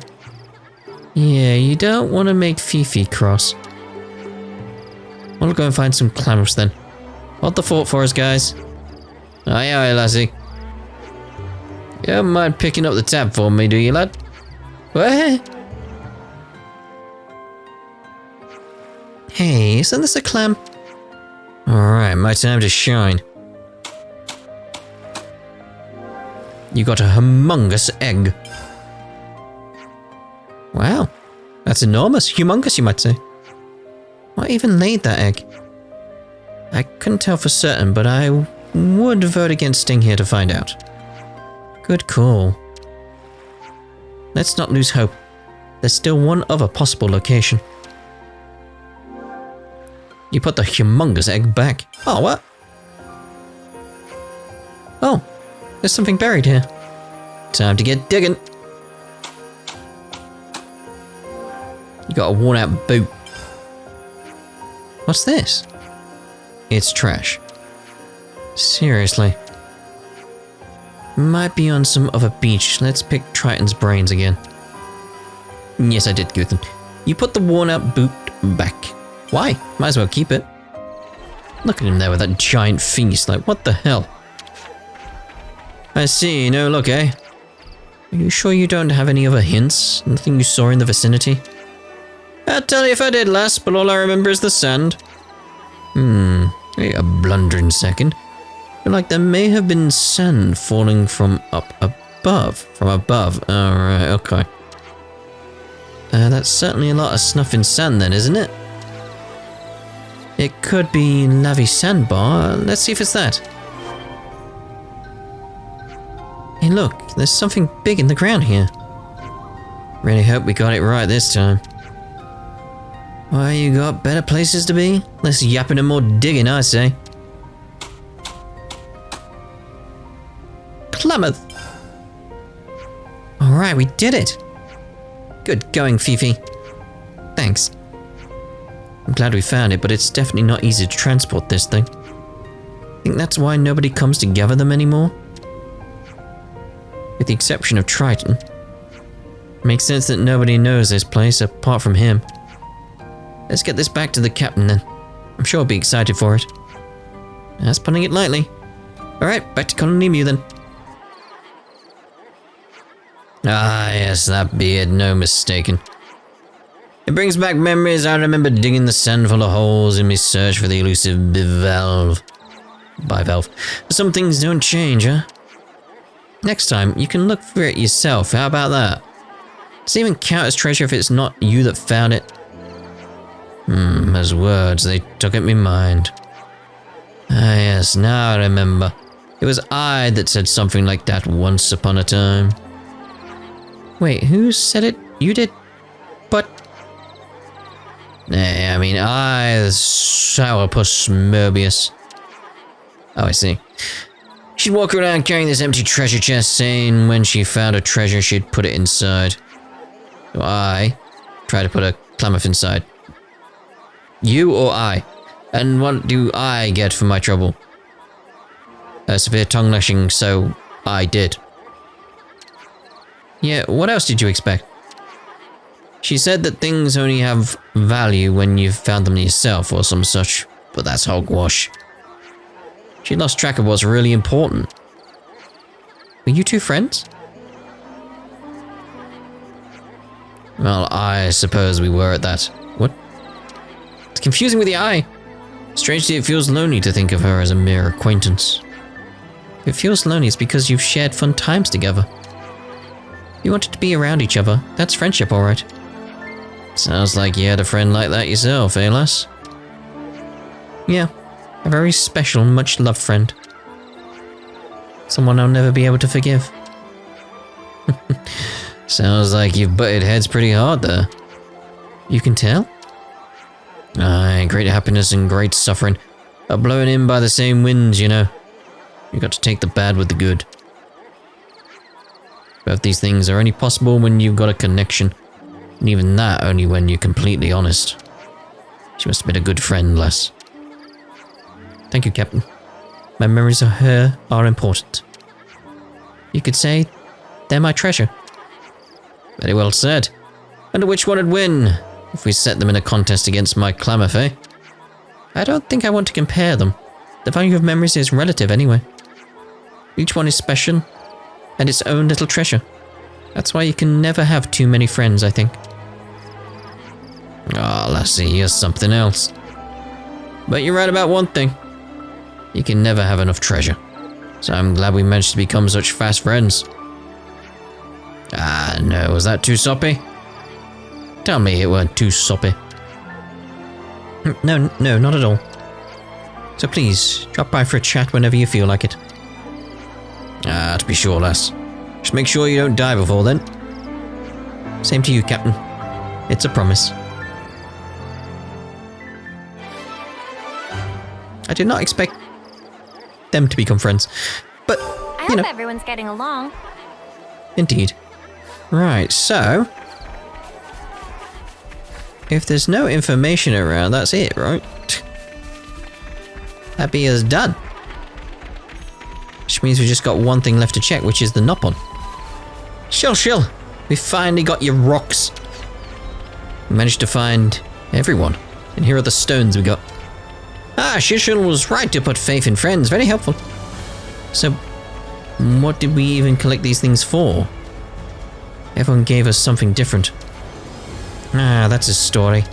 Yeah, you don't want to make Fifi cross. I'll go and find some clams then. Hold the fort for us, guys. Aye, aye, lassie. You don't mind picking up the tab for me, do you, lad? What? Hey, isn't this a clam? Alright, my time to shine. You got a humongous egg. Wow, that's enormous. Humongous, you might say. What even laid that egg? I couldn't tell for certain, but I would vote against staying here to find out. Good call. Let's not lose hope. There's still one other possible location. You put the humongous egg back. Oh, what? Oh, there's something buried here. Time to get digging. You got a worn out boot. What's this? It's trash. Seriously. Might be on some other beach. Let's pick Triton's brains again. Yes, I did, Guthan. You put the worn out boot back. Why? Might as well keep it. Look at him there with that giant feast. Like, what the hell? I see. No look, eh? Are you sure you don't have any other hints? Nothing you saw in the vicinity? I'll tell you if I did, lass, but all I remember is the sand. Wait a blundering second. Feel like there may have been sand falling from up above. From above. Alright, okay. That's certainly a lot of snuffing sand then, isn't it? It could be Lavi Sandbar. Let's see if it's that. Hey look, there's something big in the ground here. Really hope we got it right this time. Why, you got better places to be? Less yapping and more digging, I say. Klamath! Alright, we did it! Good going, Fifi. Thanks. I'm glad we found it, but it's definitely not easy to transport this thing. think that's why nobody comes to gather them anymore? With the exception of Triton. Makes sense that nobody knows this place apart from him. Let's get this back to the captain then. I'm sure he'll be excited for it. That's putting it lightly. Alright, back to Colony Mu then. Ah, yes, that beard, no mistaken. It brings back memories. I remember digging the sand full of holes in my search for the elusive bivalve. Some things don't change, huh? Next time, you can look for it yourself. How about that? Does it even count as treasure if it's not you that found it? Those words, they took at me mind. Ah, yes, now I remember. It was I that said something like that once upon a time. Wait, who said it? You did? But... Nah, I mean, I, the sourpuss Mobius. Oh, I see. She'd walk around carrying this empty treasure chest, saying when she found a treasure, she'd put it inside. So I try to put a Klamath inside. You or I? And what do I get for my trouble? A severe tongue lashing, so I did. Yeah, what else did you expect? She said that things only have value when you've found them yourself or some such, but that's hogwash. She lost track of what's really important. Were you two friends? Well, I suppose we were at that. What? It's confusing with the eye. Strangely, it feels lonely to think of her as a mere acquaintance. If it feels lonely, it's because you've shared fun times together. You wanted to be around each other. That's friendship, alright. Sounds like you had a friend like that yourself, eh, lass? Yeah, a very special, much-loved friend. Someone I'll never be able to forgive. Sounds like you've butted heads pretty hard there. You can tell? Aye, great happiness and great suffering are blown in by the same winds, you know. You got to take the bad with the good. Both these things are only possible when you've got a connection, and even that only when you're completely honest. She must have been a good friend, lass. Thank you, Captain. My memories of her are important. You could say they're my treasure. Very well said. Wonder which one would win if we set them in a contest against my Klamath, eh? I don't think I want to compare them. The value of memories is relative anyway. Each one is special and its own little treasure. That's why you can never have too many friends, I think. Oh, lassie, you're something else. But you're right about one thing. You can never have enough treasure. So I'm glad we managed to become such fast friends. Ah, no, was that too soppy? Tell me it weren't too soppy. No, not at all. So please, drop by for a chat whenever you feel like it. Ah, to be sure, lass. Just make sure you don't die before then. Same to you, Captain. It's a promise. I did not expect them to become friends, but, I hope everyone's getting along. Indeed. Right, so... if there's no information around, that's it, right? That be us done. Which means we just got one thing left to check, which is the Nopon. Shill. We finally got your rocks. We managed to find everyone. And here are the stones we got. Ah, Shill was right to put faith in friends. Very helpful. So, what did we even collect these things for? Everyone gave us something different. Ah, that's his story.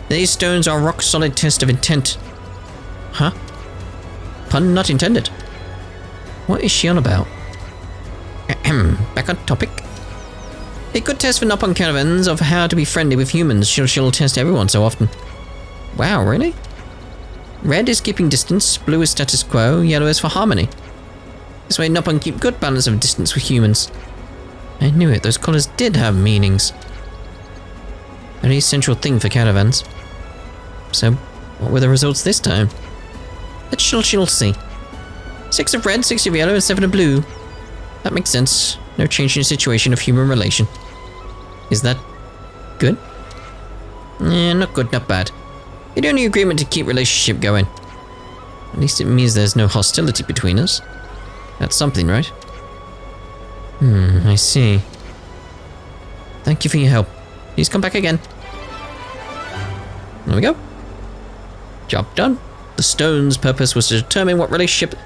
These stones are rock-solid test of intent. Huh? Pun not intended. What is she on about? Back on topic. A good test for Nopon caravans of how to be friendly with humans. She'll test everyone so often. Wow, really? Red is keeping distance, blue is status quo, yellow is for harmony. This way Nopon keep good balance of distance with humans. I knew it, those colours did have meanings. Very central thing for caravans. So, what were the results this time? Let's she'll see. 6 of red, 6 of yellow, and 7 of blue. That makes sense. No change in the situation of human relation. Is that good? Not good, not bad. The only agreement to keep relationship going. At least it means there's no hostility between us. That's something, right? I see. Thank you for your help. Please come back again. There we go. Job done. The stone's purpose was to determine what relationship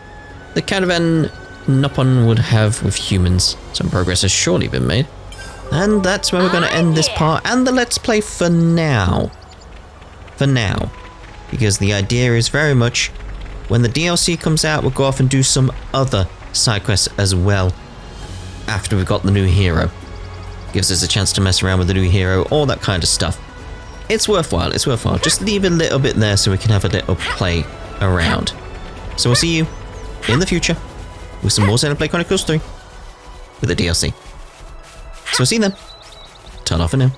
the caravan Nopon would have with humans. Some progress has surely been made. And that's where we're going to end this part and the Let's Play for now. For now. Because the idea is very much, when the DLC comes out, we'll go off and do some other side quests as well. After we've got the new hero. Gives us a chance to mess around with the new hero, all that kind of stuff. It's worthwhile, it's worthwhile. Just leave a little bit there so we can have a little play around. So we'll see you in the future with some more Xenoblade Chronicles 3 with the DLC. So we'll see you then. Ta-ra for now.